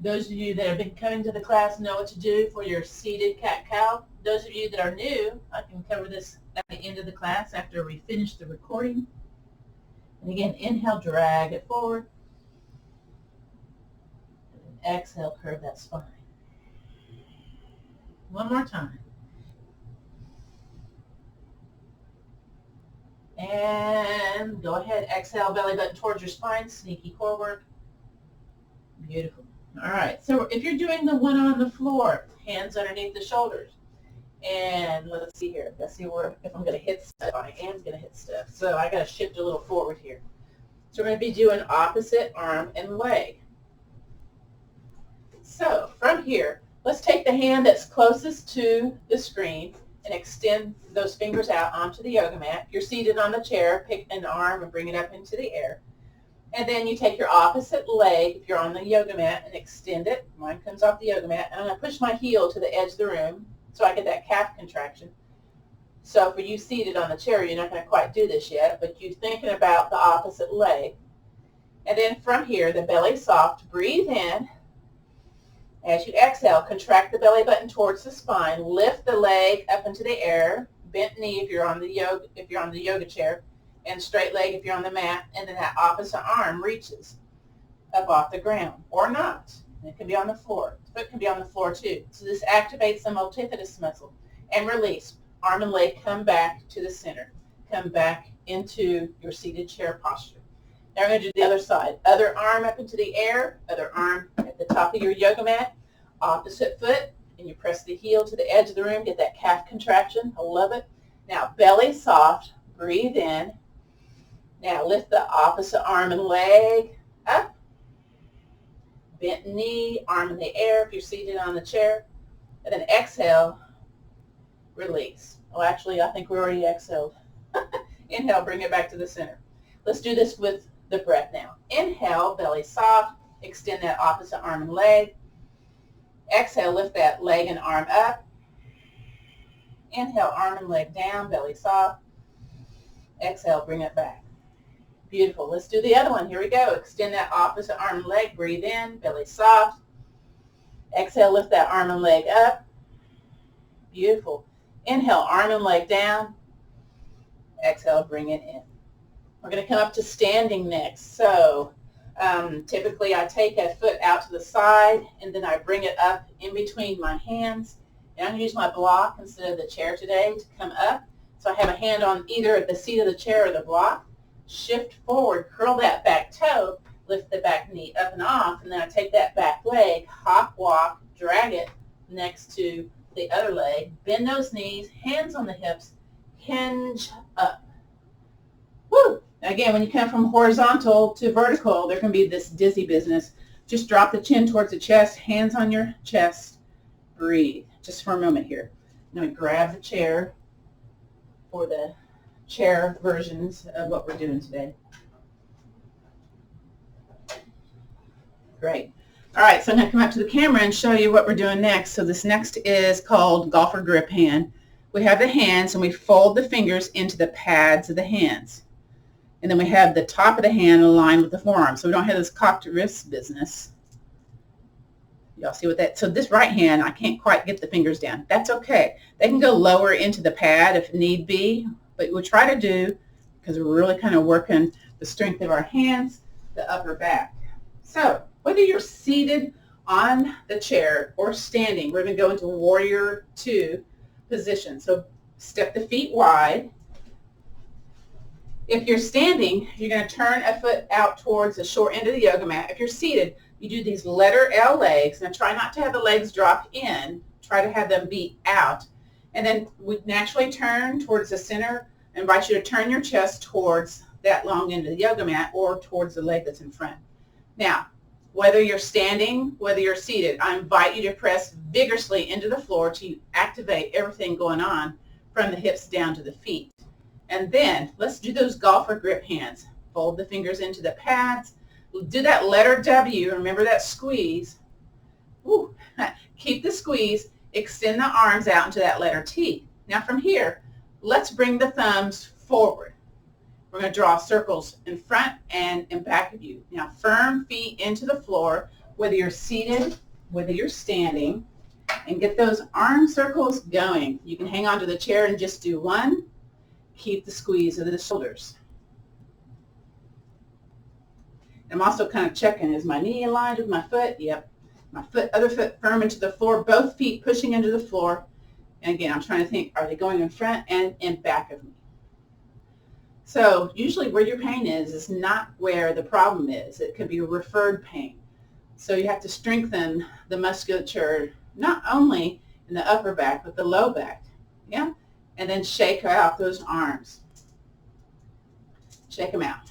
Those of you that have been coming to the class know what to do for your seated cat-cow. Those of you that are new, I can cover this at the end of the class after we finish the recording. And again, inhale, drag it forward. And exhale, curve that spine. One more time. And go ahead, exhale, belly button towards your spine, sneaky core work. Beautiful. All right, so if you're doing the one on the floor, hands underneath the shoulders. And let's see here. Let's see where, if I'm going to hit stuff. I am going to hit stuff. So I got to shift a little forward here. So we're going to be doing opposite arm and leg. So from here, let's take the hand that's closest to the screen and extend those fingers out onto the yoga mat. You're seated on the chair, pick an arm and bring it up into the air. And then you take your opposite leg, if you're on the yoga mat, and extend it. Mine comes off the yoga mat. And I'm going to push my heel to the edge of the room so I get that calf contraction. So for you seated on the chair, you're not going to quite do this yet, but you're thinking about the opposite leg. And then from here, the belly soft, breathe in. As you exhale, contract the belly button towards the spine, lift the leg up into the air, bent knee if you're on the yoga chair, and straight leg if you're on the mat, and then that opposite arm reaches up off the ground, or not. It can be on the floor. The foot can be on the floor too. So this activates the multifidus muscle. And release. Arm and leg come back to the center. Come back into your seated chair posture. Now we're going to do the other side. Other arm up into the air, other arm at the top of your yoga mat, opposite foot, and you press the heel to the edge of the room, get that calf contraction. I love it. Now belly soft, breathe in. Now lift the opposite arm and leg up. Bent knee, arm in the air if you're seated on the chair. And then exhale, release. Oh, actually, I think we already exhaled. Inhale, bring it back to the center. Let's do this with the breath now. Inhale, belly soft, extend that opposite arm and leg. Exhale, lift that leg and arm up. Inhale, arm and leg down, belly soft. Exhale, bring it back. Beautiful. Let's do the other one. Here we go. Extend that opposite arm and leg. Breathe in, belly soft. Exhale, lift that arm and leg up. Beautiful. Inhale, arm and leg down. Exhale, bring it in. We're going to come up to standing next. So typically I take a foot out to the side and then I bring it up in between my hands. And I'm going to use my block instead of the chair today to come up. So I have a hand on either the seat of the chair or the block. Shift forward, curl that back toe, lift the back knee up and off, and then I take that back leg, hop, walk, drag it next to the other leg, bend those knees, hands on the hips, hinge up. Woo! Again, when you come from horizontal to vertical, there can be this dizzy business. Just drop the chin towards the chest, hands on your chest, breathe. Just for a moment here. I'm going to grab the chair for the chair versions of what we're doing today. Great. All right, so I'm going to come up to the camera and show you what we're doing next. So this next is called golfer grip hand. We have the hands and we fold the fingers into the pads of the hands. And then we have the top of the hand aligned with the forearm. So we don't have this cocked wrist business. Y'all see what that, so this right hand, I can't quite get the fingers down. That's okay. They can go lower into the pad if need be, but we'll try to do, because we're really kind of working the strength of our hands, the upper back. So whether you're seated on the chair or standing, we're going to go into warrior two position. So step the feet wide. If you're standing, you're going to turn a foot out towards the short end of the yoga mat. If you're seated, you do these letter L legs. Now try not to have the legs drop in. Try to have them be out. And then we naturally turn towards the center. I invite you to turn your chest towards that long end of the yoga mat or towards the leg that's in front. Now, whether you're standing, whether you're seated, I invite you to press vigorously into the floor to activate everything going on from the hips down to the feet. And then let's do those golfer grip hands. Fold the fingers into the pads. Do that letter W. Remember that squeeze. Ooh. Keep the squeeze. Extend the arms out into that letter T. Now from here, let's bring the thumbs forward. We're going to draw circles in front and in back of you. Now firm feet into the floor, whether you're seated, whether you're standing, and get those arm circles going. You can hang on to the chair and just do one. Keep the squeeze of the shoulders. I'm also kind of checking, is my knee aligned with my foot? Yep. My foot, other foot firm into the floor, both feet pushing into the floor. And again, I'm trying to think, are they going in front and in back of me? So usually where your pain is not where the problem is. It could be a referred pain. So you have to strengthen the musculature, not only in the upper back, but the low back. Yeah? And then shake out those arms. Shake them out.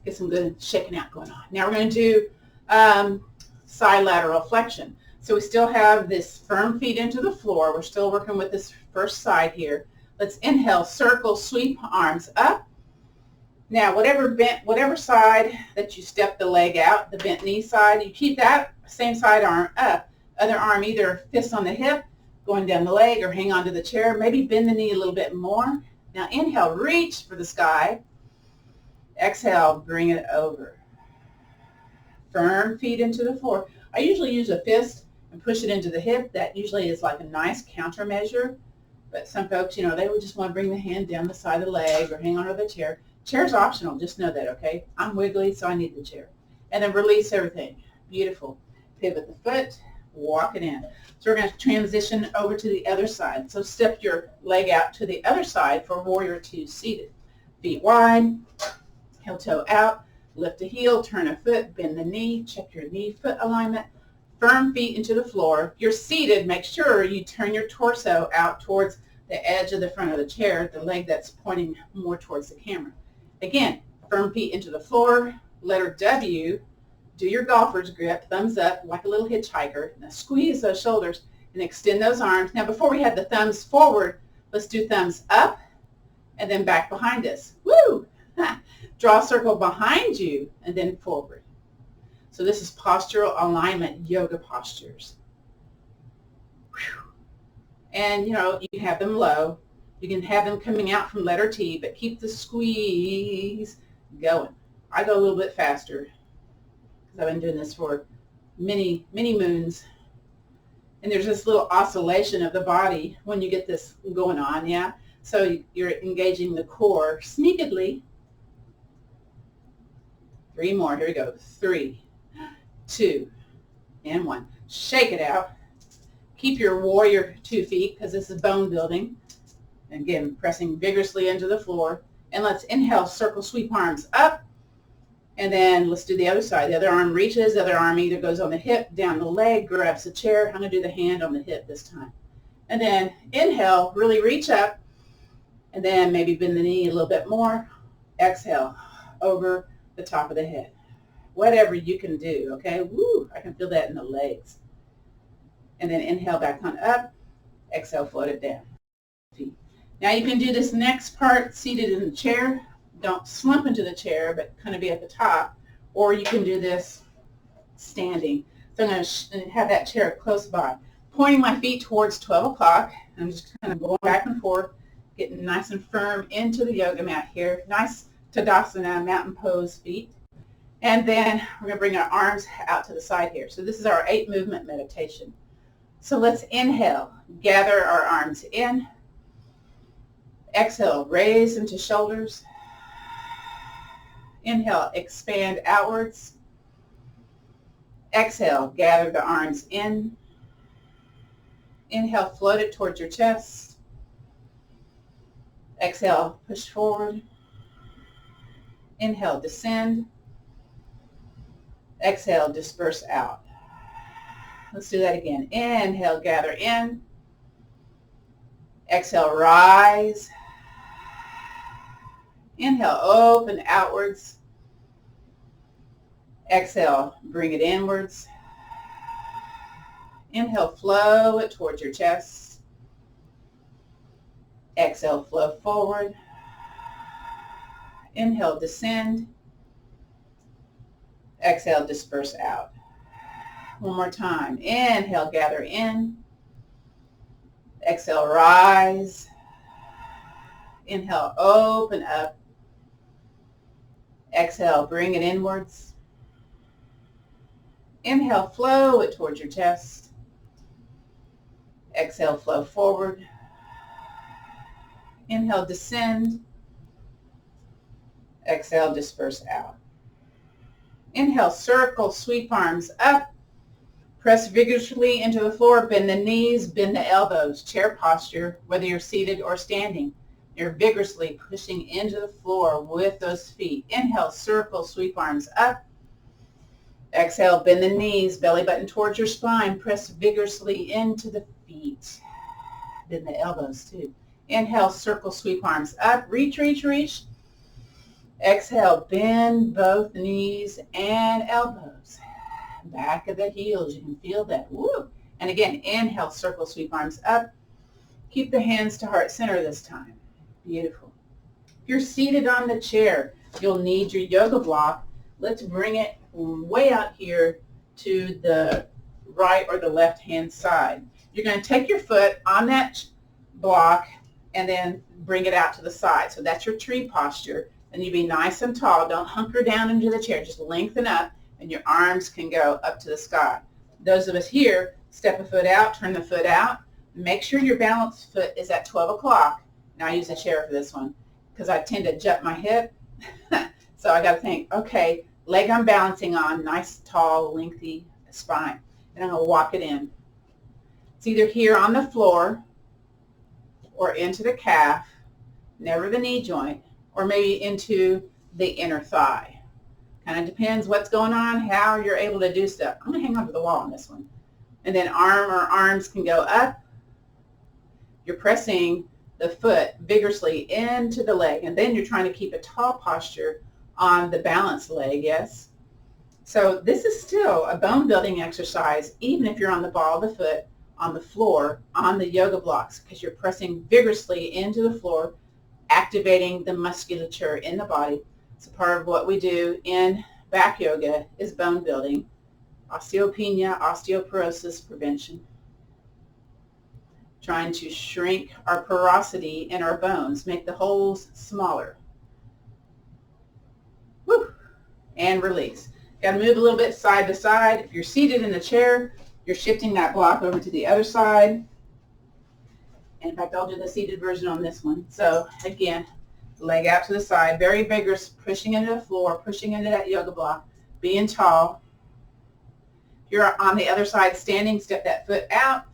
Get some good shaking out going on. Now we're going to do side lateral flexion. So we still have this firm feet into the floor. We're still working with this first side here. Let's inhale, circle, sweep arms up. Now whatever side that you step the leg out, the bent knee side, you keep that same side arm up. Other arm either fist on the hip, going down the leg, or hang onto the chair. Maybe bend the knee a little bit more. Now inhale, reach for the sky. Exhale, bring it over. Firm feet into the floor. I usually use a fist and push it into the hip. That usually is like a nice countermeasure. But some folks, they would just want to bring the hand down the side of the leg or hang onto the chair. Chair's optional. Just know that, okay? I'm wiggly, so I need the chair. And then release everything. Beautiful. Pivot the foot. Walk it in. So we're going to transition over to the other side. So step your leg out to the other side for warrior two seated. Feet wide. Heel toe out, lift a heel, turn a foot, bend the knee, check your knee-foot alignment, firm feet into the floor. If you're seated, make sure you turn your torso out towards the edge of the front of the chair, the leg that's pointing more towards the camera. Again, firm feet into the floor, letter W, do your golfer's grip, thumbs up like a little hitchhiker. Now squeeze those shoulders and extend those arms. Now before we have the thumbs forward, let's do thumbs up and then back behind us. Woo! Draw a circle behind you and then forward. So this is postural alignment yoga postures. Whew. And you can have them low. You can have them coming out from letter T, but keep the squeeze going. I go a little bit faster because I've been doing this for many, many moons. And there's this little oscillation of the body when you get this going on, yeah? So you're engaging the core sneakily. 3 more. Here we go. 3, 2, and 1. Shake it out. Keep your warrior 2 feet because this is bone building. Again, pressing vigorously into the floor. And let's inhale, circle, sweep arms up. And then let's do the other side. The other arm reaches. The other arm either goes on the hip, down the leg, grabs the chair. I'm going to do the hand on the hip this time. And then inhale, really reach up. And then maybe bend the knee a little bit more. Exhale, over the top of the head. Whatever you can do, okay? Woo, I can feel that in the legs. And then inhale back on up. Exhale, float it down. Now you can do this next part seated in the chair. Don't slump into the chair, but kind of be at the top. Or you can do this standing. So I'm going to have that chair close by. Pointing my feet towards 12 o'clock. I'm just kind of going back and forth, getting nice and firm into the yoga mat here. Nice Tadasana, mountain pose feet. And then we're going to bring our arms out to the side here. So this is our 8 movement meditation. So let's inhale, gather our arms in. Exhale, raise them to shoulders. Inhale, expand outwards. Exhale, gather the arms in. Inhale, float it towards your chest. Exhale, push forward. Inhale, descend. Exhale, disperse out. Let's do that again. Inhale, gather in. Exhale, rise. Inhale, open outwards. Exhale, bring it inwards. Inhale, flow it towards your chest. Exhale, flow forward. Inhale, descend. Exhale, disperse out. One more time. Inhale, gather in. Exhale, rise. Inhale, open up. Exhale, bring it inwards. Inhale, flow it towards your chest. Exhale, flow forward. Inhale, descend. Exhale, disperse out. Inhale, circle, sweep arms up. Press vigorously into the floor. Bend the knees, bend the elbows. Chair posture, whether you're seated or standing. You're vigorously pushing into the floor with those feet. Inhale, circle, sweep arms up. Exhale, bend the knees, belly button towards your spine. Press vigorously into the feet. Bend the elbows too. Inhale, circle, sweep arms up. Reach, reach, reach. Exhale, bend both knees and elbows. Back of the heels, you can feel that. Woo! And again, inhale, circle, sweep arms up. Keep the hands to heart center this time. Beautiful. If you're seated on the chair, you'll need your yoga block. Let's bring it way out here to the right or the left hand side. You're going to take your foot on that block and then bring it out to the side. So that's your tree posture. And you be nice and tall. Don't hunker down into the chair. Just lengthen up and your arms can go up to the sky. Those of us here, step a foot out, turn the foot out. Make sure your balanced foot is at 12 o'clock. Now I use a chair for this one because I tend to jut my hip. So I got to think, okay, leg I'm balancing on, nice, tall, lengthy spine. And I'm going to walk it in. It's either here on the floor or into the calf, never the knee joint, or maybe into the inner thigh. Kind of depends what's going on, how you're able to do stuff. I'm going to hang onto the wall on this one. And then arm or arms can go up. You're pressing the foot vigorously into the leg, and then you're trying to keep a tall posture on the balanced leg, yes? So this is still a bone building exercise, even if you're on the ball of the foot, on the floor, on the yoga blocks, because you're pressing vigorously into the floor, activating the musculature in the body. So part of what we do in back yoga is bone building, osteopenia, osteoporosis prevention, trying to shrink our porosity in our bones, make the holes smaller. Woo! And release. Got to move a little bit side to side. If you're seated in the chair, you're shifting that block over to the other side. In fact, I'll do the seated version on this one. So again, leg out to the side, very vigorous, pushing into the floor, pushing into that yoga block, being tall. If you're on the other side standing, step that foot out.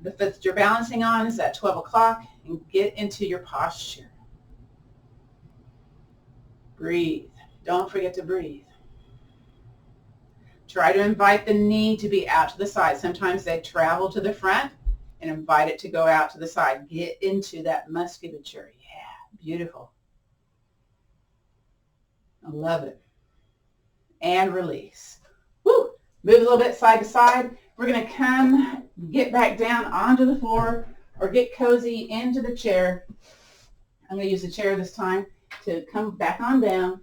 The foot that you're balancing on is at 12 o'clock, and get into your posture. Breathe. Don't forget to breathe. Try to invite the knee to be out to the side. Sometimes they travel to the front, and invite it to go out to the side. Get into that musculature. Yeah, beautiful. I love it. And release. Woo! Move a little bit side to side. We're going to come, get back down onto the floor or get cozy into the chair. I'm going to use the chair this time to come back on down,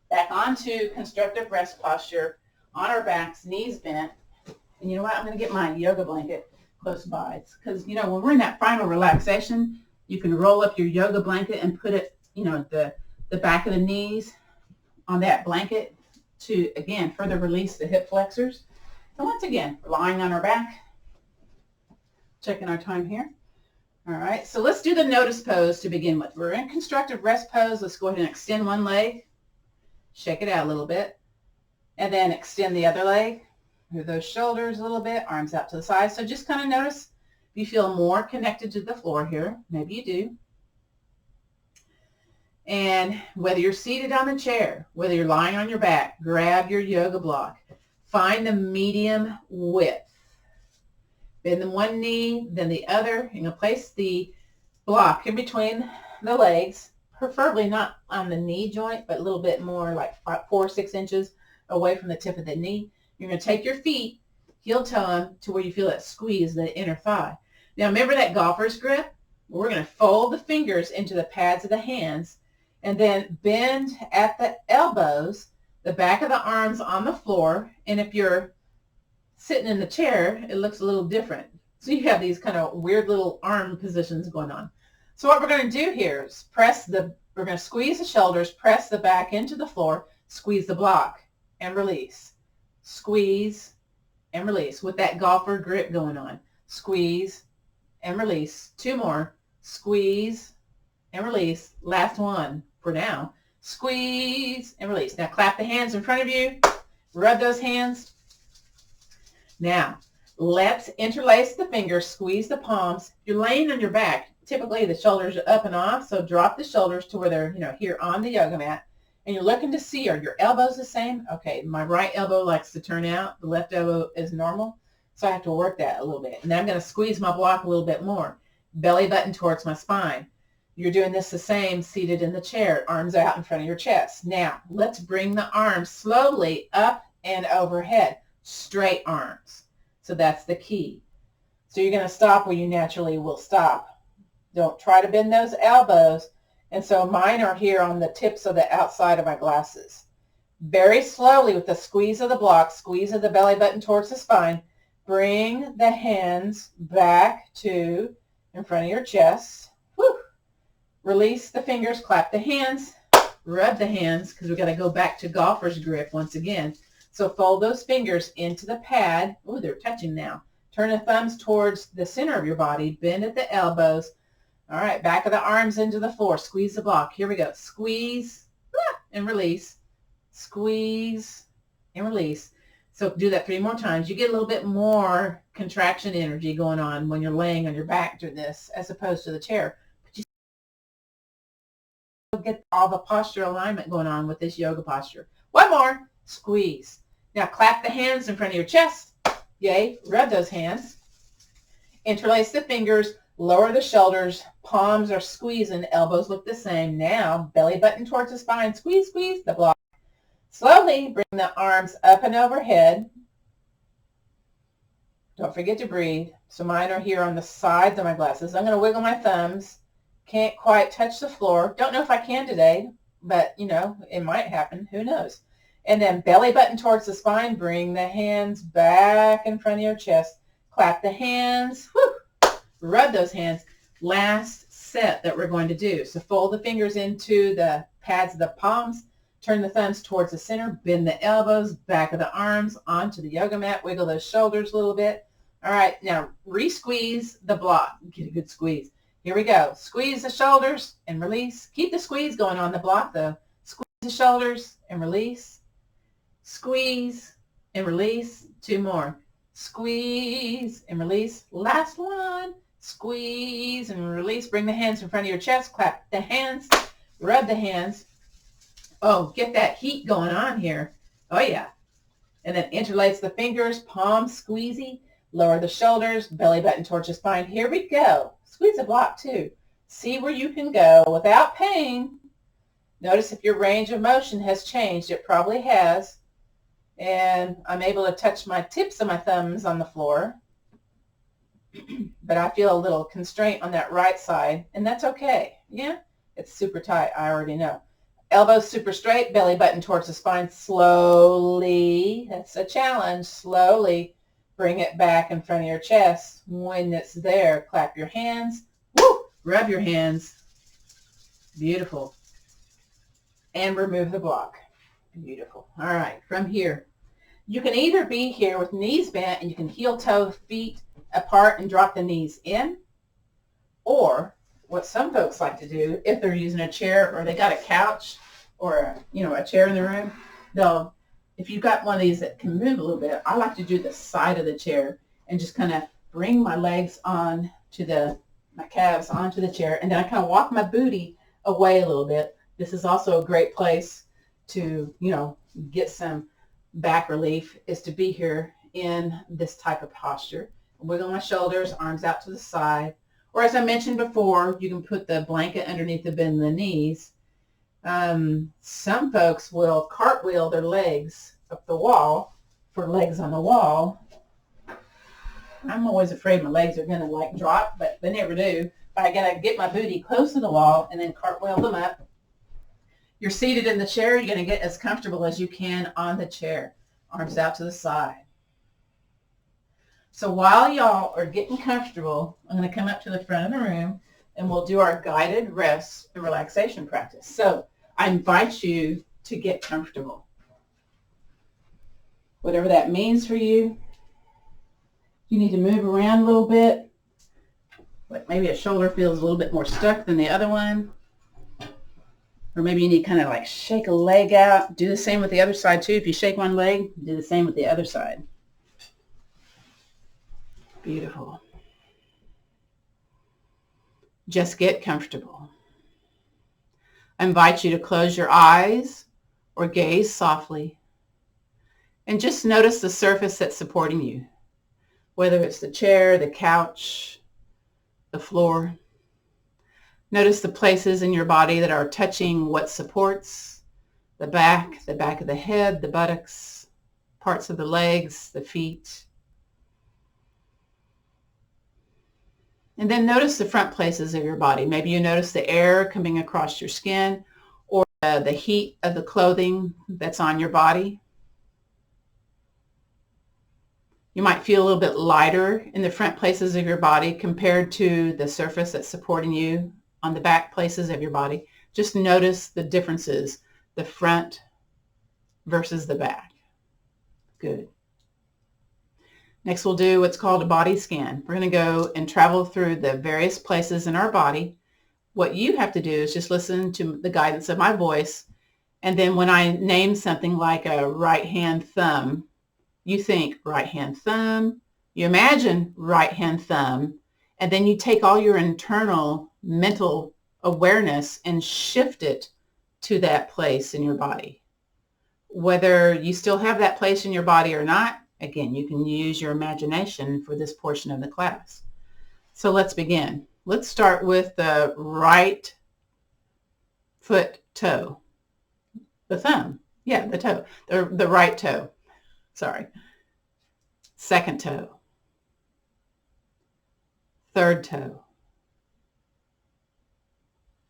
back onto constructive rest posture on our backs, knees bent. And you know what? I'm going to get my yoga blanket close by. Because, you know, when we're in that final relaxation, you can roll up your yoga blanket and put it, you know, the back of the knees on that blanket to, again, further release the hip flexors. So once again, lying on our back, checking our time here. All right, so let's do the notice pose to begin with. We're in constructive rest pose. Let's go ahead and extend one leg, shake it out a little bit, and then extend the other leg. Move those shoulders a little bit, arms out to the side. So just kind of notice if you feel more connected to the floor here. Maybe you do. And whether you're seated on the chair, whether you're lying on your back, grab your yoga block. Find the medium width. Bend the one knee, then the other. You're going to place the block in between the legs, preferably not on the knee joint, but a little bit more like 4 or 6 inches away from the tip of the knee. You're going to take your feet, heel toe them to where you feel that squeeze, the inner thigh. Now remember that golfer's grip? We're going to fold the fingers into the pads of the hands and then bend at the elbows, the back of the arms on the floor. And if you're sitting in the chair, it looks a little different. So you have these kind of weird little arm positions going on. So what we're going to do here is we're going to squeeze the shoulders, press the back into the floor, squeeze the block and release. Squeeze and release with that golfer grip going on. Squeeze and release. 2 more. Squeeze and release. Last one for now. Squeeze and release. Now clap the hands in front of you. Rub those hands. Now, let's interlace the fingers, squeeze the palms. You're laying on your back. Typically, the shoulders are up and off, so drop the shoulders to where they're, you know, here on the yoga mat. And you're looking to see, are your elbows the same? Okay, my right elbow likes to turn out. The left elbow is normal, so I have to work that a little bit. And then I'm going to squeeze my block a little bit more. Belly button towards my spine. You're doing this the same, seated in the chair, arms out in front of your chest. Now, let's bring the arms slowly up and overhead. Straight arms. So that's the key. So you're going to stop where you naturally will stop. Don't try to bend those elbows. And so mine are here on the tips of the outside of my glasses. Very slowly with the squeeze of the block, squeeze of the belly button towards the spine, bring the hands back to in front of your chest. Whew. Release the fingers, clap the hands, rub the hands because we've got to go back to golfer's grip once again. So fold those fingers into the pad. Oh, they're touching now. Turn the thumbs towards the center of your body. Bend at the elbows. All right, back of the arms into the floor. Squeeze the block. Here we go. Squeeze and release. Squeeze and release. So do that 3 more times. You get a little bit more contraction energy going on when you're laying on your back doing this as opposed to the chair. But you get all the posture alignment going on with this yoga posture. 1 more. Squeeze. Now clap the hands in front of your chest. Yay. Rub those hands. Interlace the fingers. Lower the shoulders. Palms are squeezing. Elbows look the same. Now belly button towards the spine. Squeeze, squeeze the block. Slowly bring the arms up and overhead. Don't forget to breathe. So mine are here on the sides of my glasses. I'm going to wiggle my thumbs. Can't quite touch the floor. Don't know if I can today, but you know, it might happen. Who knows? And then belly button towards the spine. Bring the hands back in front of your chest. Clap the hands. Whew. Rub those hands. Last set that we're going to do. So fold the fingers into the pads of the palms. Turn the thumbs towards the center. Bend the elbows, back of the arms onto the yoga mat. Wiggle those shoulders a little bit. All right, now re-squeeze the block. Get a good squeeze. Here we go. Squeeze the shoulders and release. Keep the squeeze going on the block though. Squeeze the shoulders and release. Squeeze and release. 2 more. Squeeze and release. Last one. Squeeze and release. Bring the hands in front of your chest. Clap the hands. Rub the hands. Oh, get that heat going on here. Oh, yeah. And then interlace the fingers, palms squeezy. Lower the shoulders, belly button towards your spine. Here we go. Squeeze the block too. See where you can go without pain. Notice if your range of motion has changed. It probably has. And I'm able to touch my tips of my thumbs on the floor. But I feel a little constraint on that right side. And that's okay. Yeah, it's super tight. I already know. Elbows super straight, belly button towards the spine. Slowly, that's a challenge, slowly bring it back in front of your chest. When it's there, clap your hands. Woo! Rub your hands. Beautiful. And remove the block. Beautiful. All right, from here, you can either be here with knees bent and you can heel toe feet apart and drop the knees in, or what some folks like to do, if they're using a chair or they got a couch or a chair in the room, if you've got one of these that can move a little bit, I like to do the side of the chair and just kind of bring my legs on to my calves onto the chair, and then I kind of walk my booty away a little bit. This is also a great place to, get some back relief, is to be here in this type of posture. Wiggle my shoulders, arms out to the side. Or as I mentioned before, you can put the blanket underneath the bend of the knees. Some folks will cartwheel their legs up the wall for legs on the wall. I'm always afraid my legs are going to drop, but they never do. But I got to get my booty close to the wall and then cartwheel them up. You're seated in the chair. You're going to get as comfortable as you can on the chair. Arms out to the side. So while y'all are getting comfortable, I'm going to come up to the front of the room and we'll do our guided rest and relaxation practice. So I invite you to get comfortable. Whatever that means for you. You need to move around a little bit. Like maybe a shoulder feels a little bit more stuck than the other one. Or maybe you need to kind of shake a leg out. Do the same with the other side too. If you shake one leg, do the same with the other side. Beautiful. Just get comfortable. I invite you to close your eyes or gaze softly and just notice the surface that's supporting you, whether it's the chair, the couch, the floor. Notice the places in your body that are touching what supports: the back of the head, the buttocks, parts of the legs, the feet. And then notice the front places of your body. Maybe you notice the air coming across your skin or the heat of the clothing that's on your body. You might feel a little bit lighter in the front places of your body compared to the surface that's supporting you on the back places of your body. Just notice the differences, the front versus the back. Good. Next, we'll do what's called a body scan. We're going to go and travel through the various places in our body. What you have to do is just listen to the guidance of my voice. And then when I name something like a right hand thumb, you think right hand thumb, you imagine right hand thumb, and then you take all your internal mental awareness and shift it to that place in your body. Whether you still have that place in your body or not, again, you can use your imagination for this portion of the class. So let's begin. Let's start with the right foot toe. The thumb. Yeah, the toe. The right toe. Sorry. Second toe. Third toe.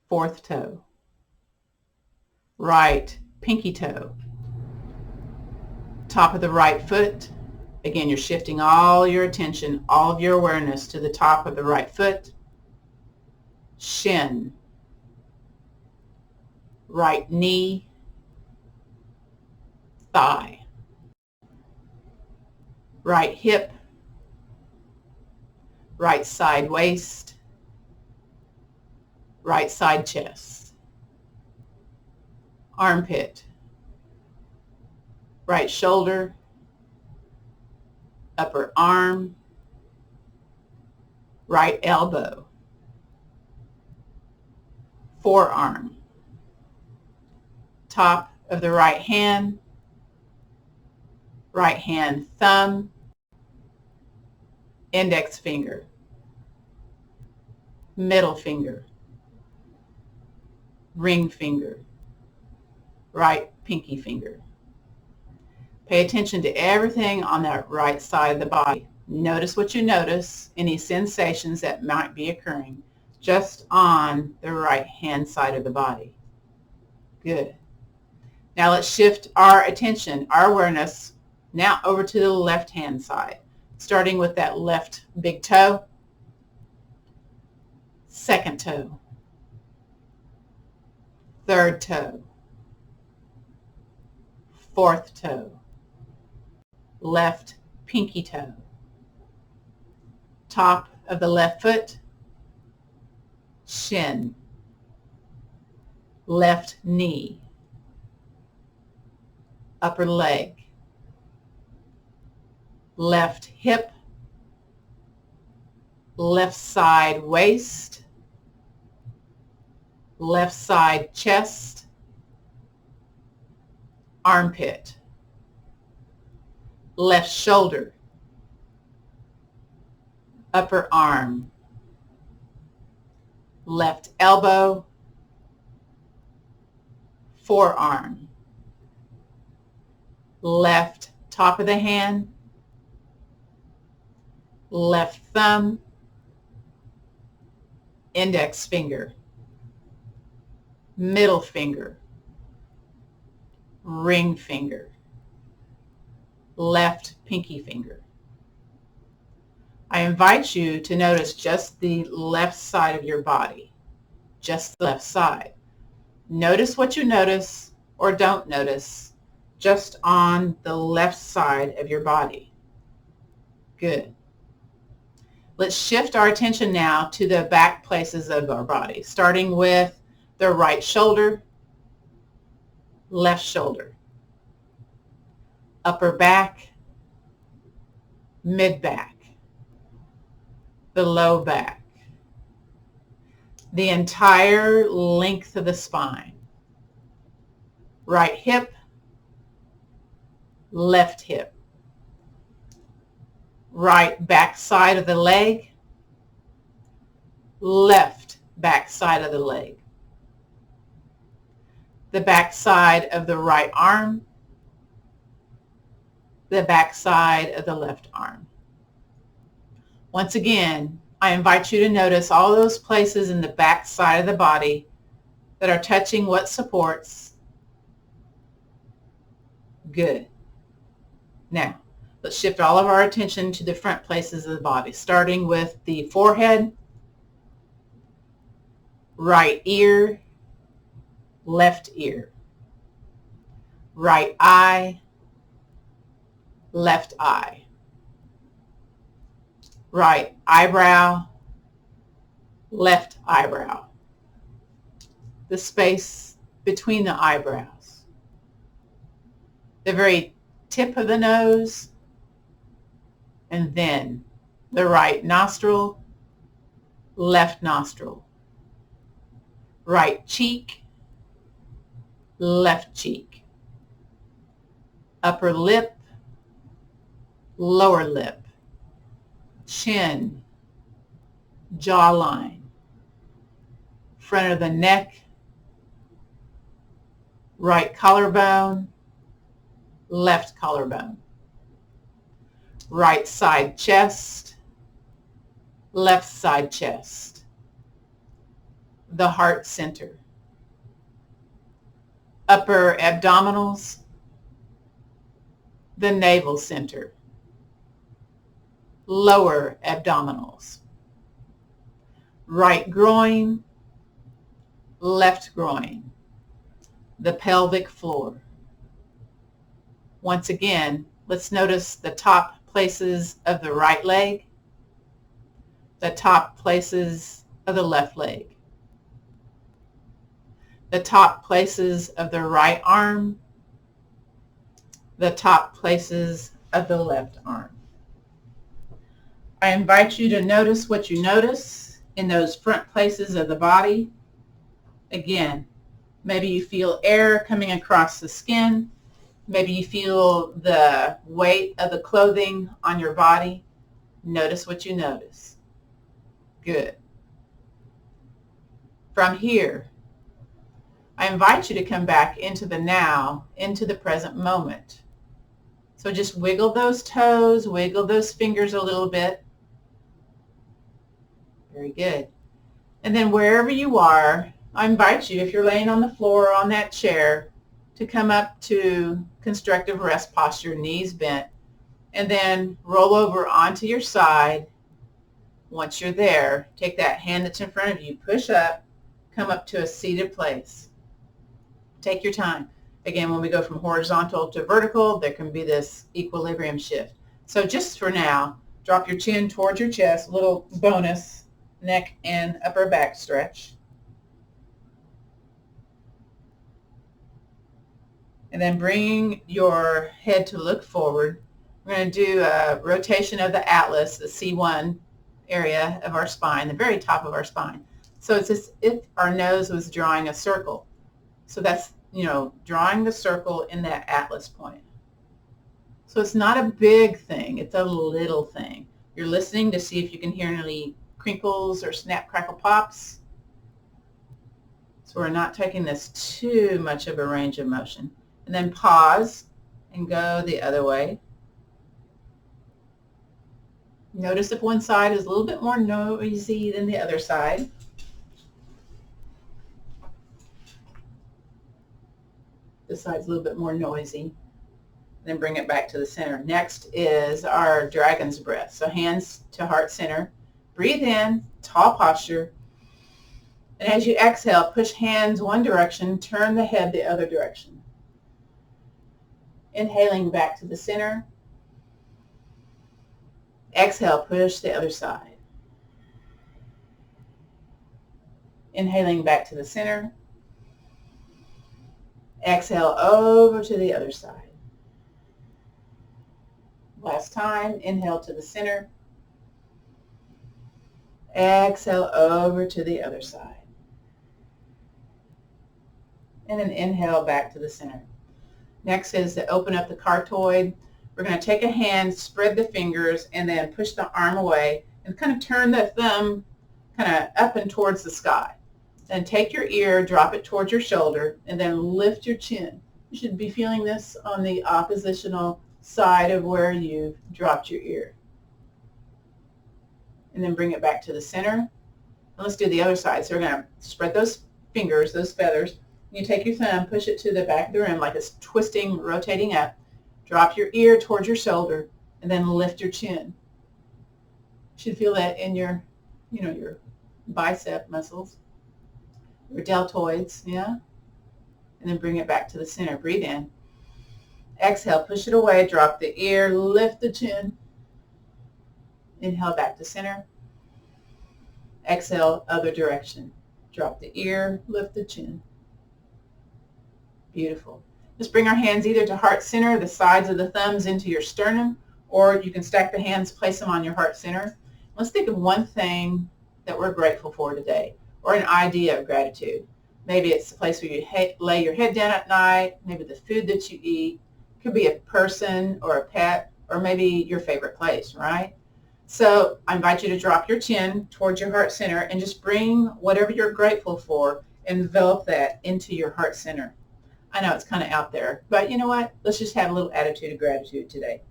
Fourth toe. Right pinky toe. Top of the right foot. Again, you're shifting all your attention, all of your awareness to the top of the right foot. Shin. Right knee. Thigh. Right hip. Right side waist. Right side chest. Armpit. Right shoulder. Upper arm. Right elbow. Forearm. Top of the right hand. Right hand thumb. Index finger. Middle finger. Ring finger. Right pinky finger. Pay attention to everything on that right side of the body. Notice what you notice, any sensations that might be occurring just on the right hand side of the body. Good. Now let's shift our attention, our awareness, now over to the left-hand side, starting with that left big toe, second toe, third toe, fourth toe, left pinky toe, top of the left foot, shin, left knee, upper leg, left hip, left side waist, left side chest, armpit, left shoulder, upper arm, left elbow, forearm, left top of the hand, left thumb, index finger, middle finger, ring finger, left pinky finger. I invite you to notice just the left side of your body, just the left side. Notice what you notice or don't notice just on the left side of your body. Good. Let's shift our attention now to the back places of our body, starting with the right shoulder, left shoulder, upper back, mid back, the low back, the entire length of the spine, right hip, left hip, right back side of the leg, left back side of the leg, the back side of the right arm, the back side of the left arm. Once again, I invite you to notice all those places in the back side of the body that are touching what supports. Good. Now, let's shift all of our attention to the front places of the body, starting with the forehead, right ear, left ear, right eye, left eye, right eyebrow, left eyebrow, the space between the eyebrows, the very tip of the nose, and then the right nostril, left nostril, right cheek, left cheek, upper lip, lower lip, chin, jawline, front of the neck, right collarbone, left collarbone, right side chest, left side chest, the heart center, upper abdominals, the navel center, lower abdominals, right groin, left groin, the pelvic floor. Once again, let's notice the top places of the right leg, the top places of the left leg, the top places of the right arm, the top places of the left arm. I invite you to notice what you notice in those front places of the body. Again, maybe you feel air coming across the skin. Maybe you feel the weight of the clothing on your body. Notice what you notice. Good. From here, I invite you to come back into the now, into the present moment. So just wiggle those toes, wiggle those fingers a little bit. Very good. And then wherever you are, I invite you, if you're laying on the floor or on that chair, to come up to constructive rest posture, knees bent, and then roll over onto your side. Once you're there, take that hand that's in front of you, push up, come up to a seated place. Take your time. Again, when we go from horizontal to vertical, there can be this equilibrium shift. So just for now, drop your chin towards your chest, a little bonus neck and upper back stretch. And then bring your head to look forward. We're going to do a rotation of the atlas, the C1 area of our spine, the very top of our spine. So it's as if our nose was drawing a circle. So that's, drawing the circle in that atlas point. So it's not a big thing, it's a little thing. You're listening to see if you can hear any crinkles or snap, crackle, pops. So we're not taking this too much of a range of motion. And then pause and go the other way. Notice if one side is a little bit more noisy than the other side. This side's a little bit more noisy. Then bring it back to the center. Next is our dragon's breath. So hands to heart center. Breathe in, tall posture. And as you exhale, push hands one direction, turn the head the other direction. Inhaling back to the center. Exhale, push the other side. Inhaling back to the center. Exhale over to the other side. Last time, inhale to the center. Exhale over to the other side. And then inhale back to the center. Next is to open up the cartoid. We're going to take a hand, spread the fingers, and then push the arm away and kind of turn the thumb kind of up and towards the sky. Then take your ear, drop it towards your shoulder, and then lift your chin. You should be feeling this on the oppositional side of where you've dropped your ear. And then bring it back to the center. And let's do the other side. So we're going to spread those fingers, those feathers. You take your thumb, push it to the back of the room like it's twisting, rotating up. Drop your ear towards your shoulder, and then lift your chin. You should feel that in your, your bicep muscles, your deltoids, yeah? And then bring it back to the center. Breathe in. Exhale, push it away, drop the ear, lift the chin. Inhale back to center. Exhale, other direction. Drop the ear, lift the chin. Beautiful. Just bring our hands either to heart center, the sides of the thumbs into your sternum, or you can stack the hands, place them on your heart center. Let's think of one thing that we're grateful for today, or an idea of gratitude. Maybe it's the place where you lay your head down at night, maybe the food that you eat. It could be a person or a pet, or maybe your favorite place, right? So I invite you to drop your chin towards your heart center and just bring whatever you're grateful for, envelop that into your heart center. I know it's kind of out there, but you know what? Let's just have a little attitude of gratitude today.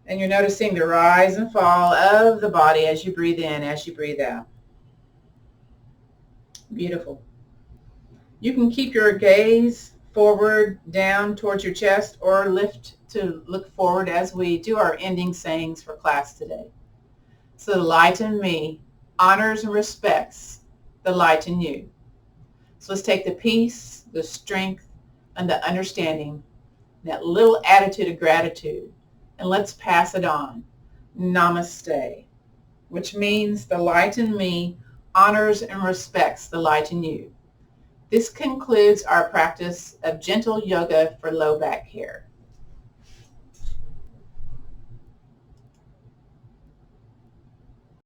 And you're noticing the rise and fall of the body as you breathe in, as you breathe out. Beautiful. You can keep your gaze forward, down towards your chest, or lift to look forward as we do our ending sayings for class today. So the light in me honors and respects the light in you. So let's take the peace, the strength, and the understanding, that little attitude of gratitude, and let's pass it on. Namaste, which means the light in me honors and respects the light in you. This concludes our practice of gentle yoga for low back care.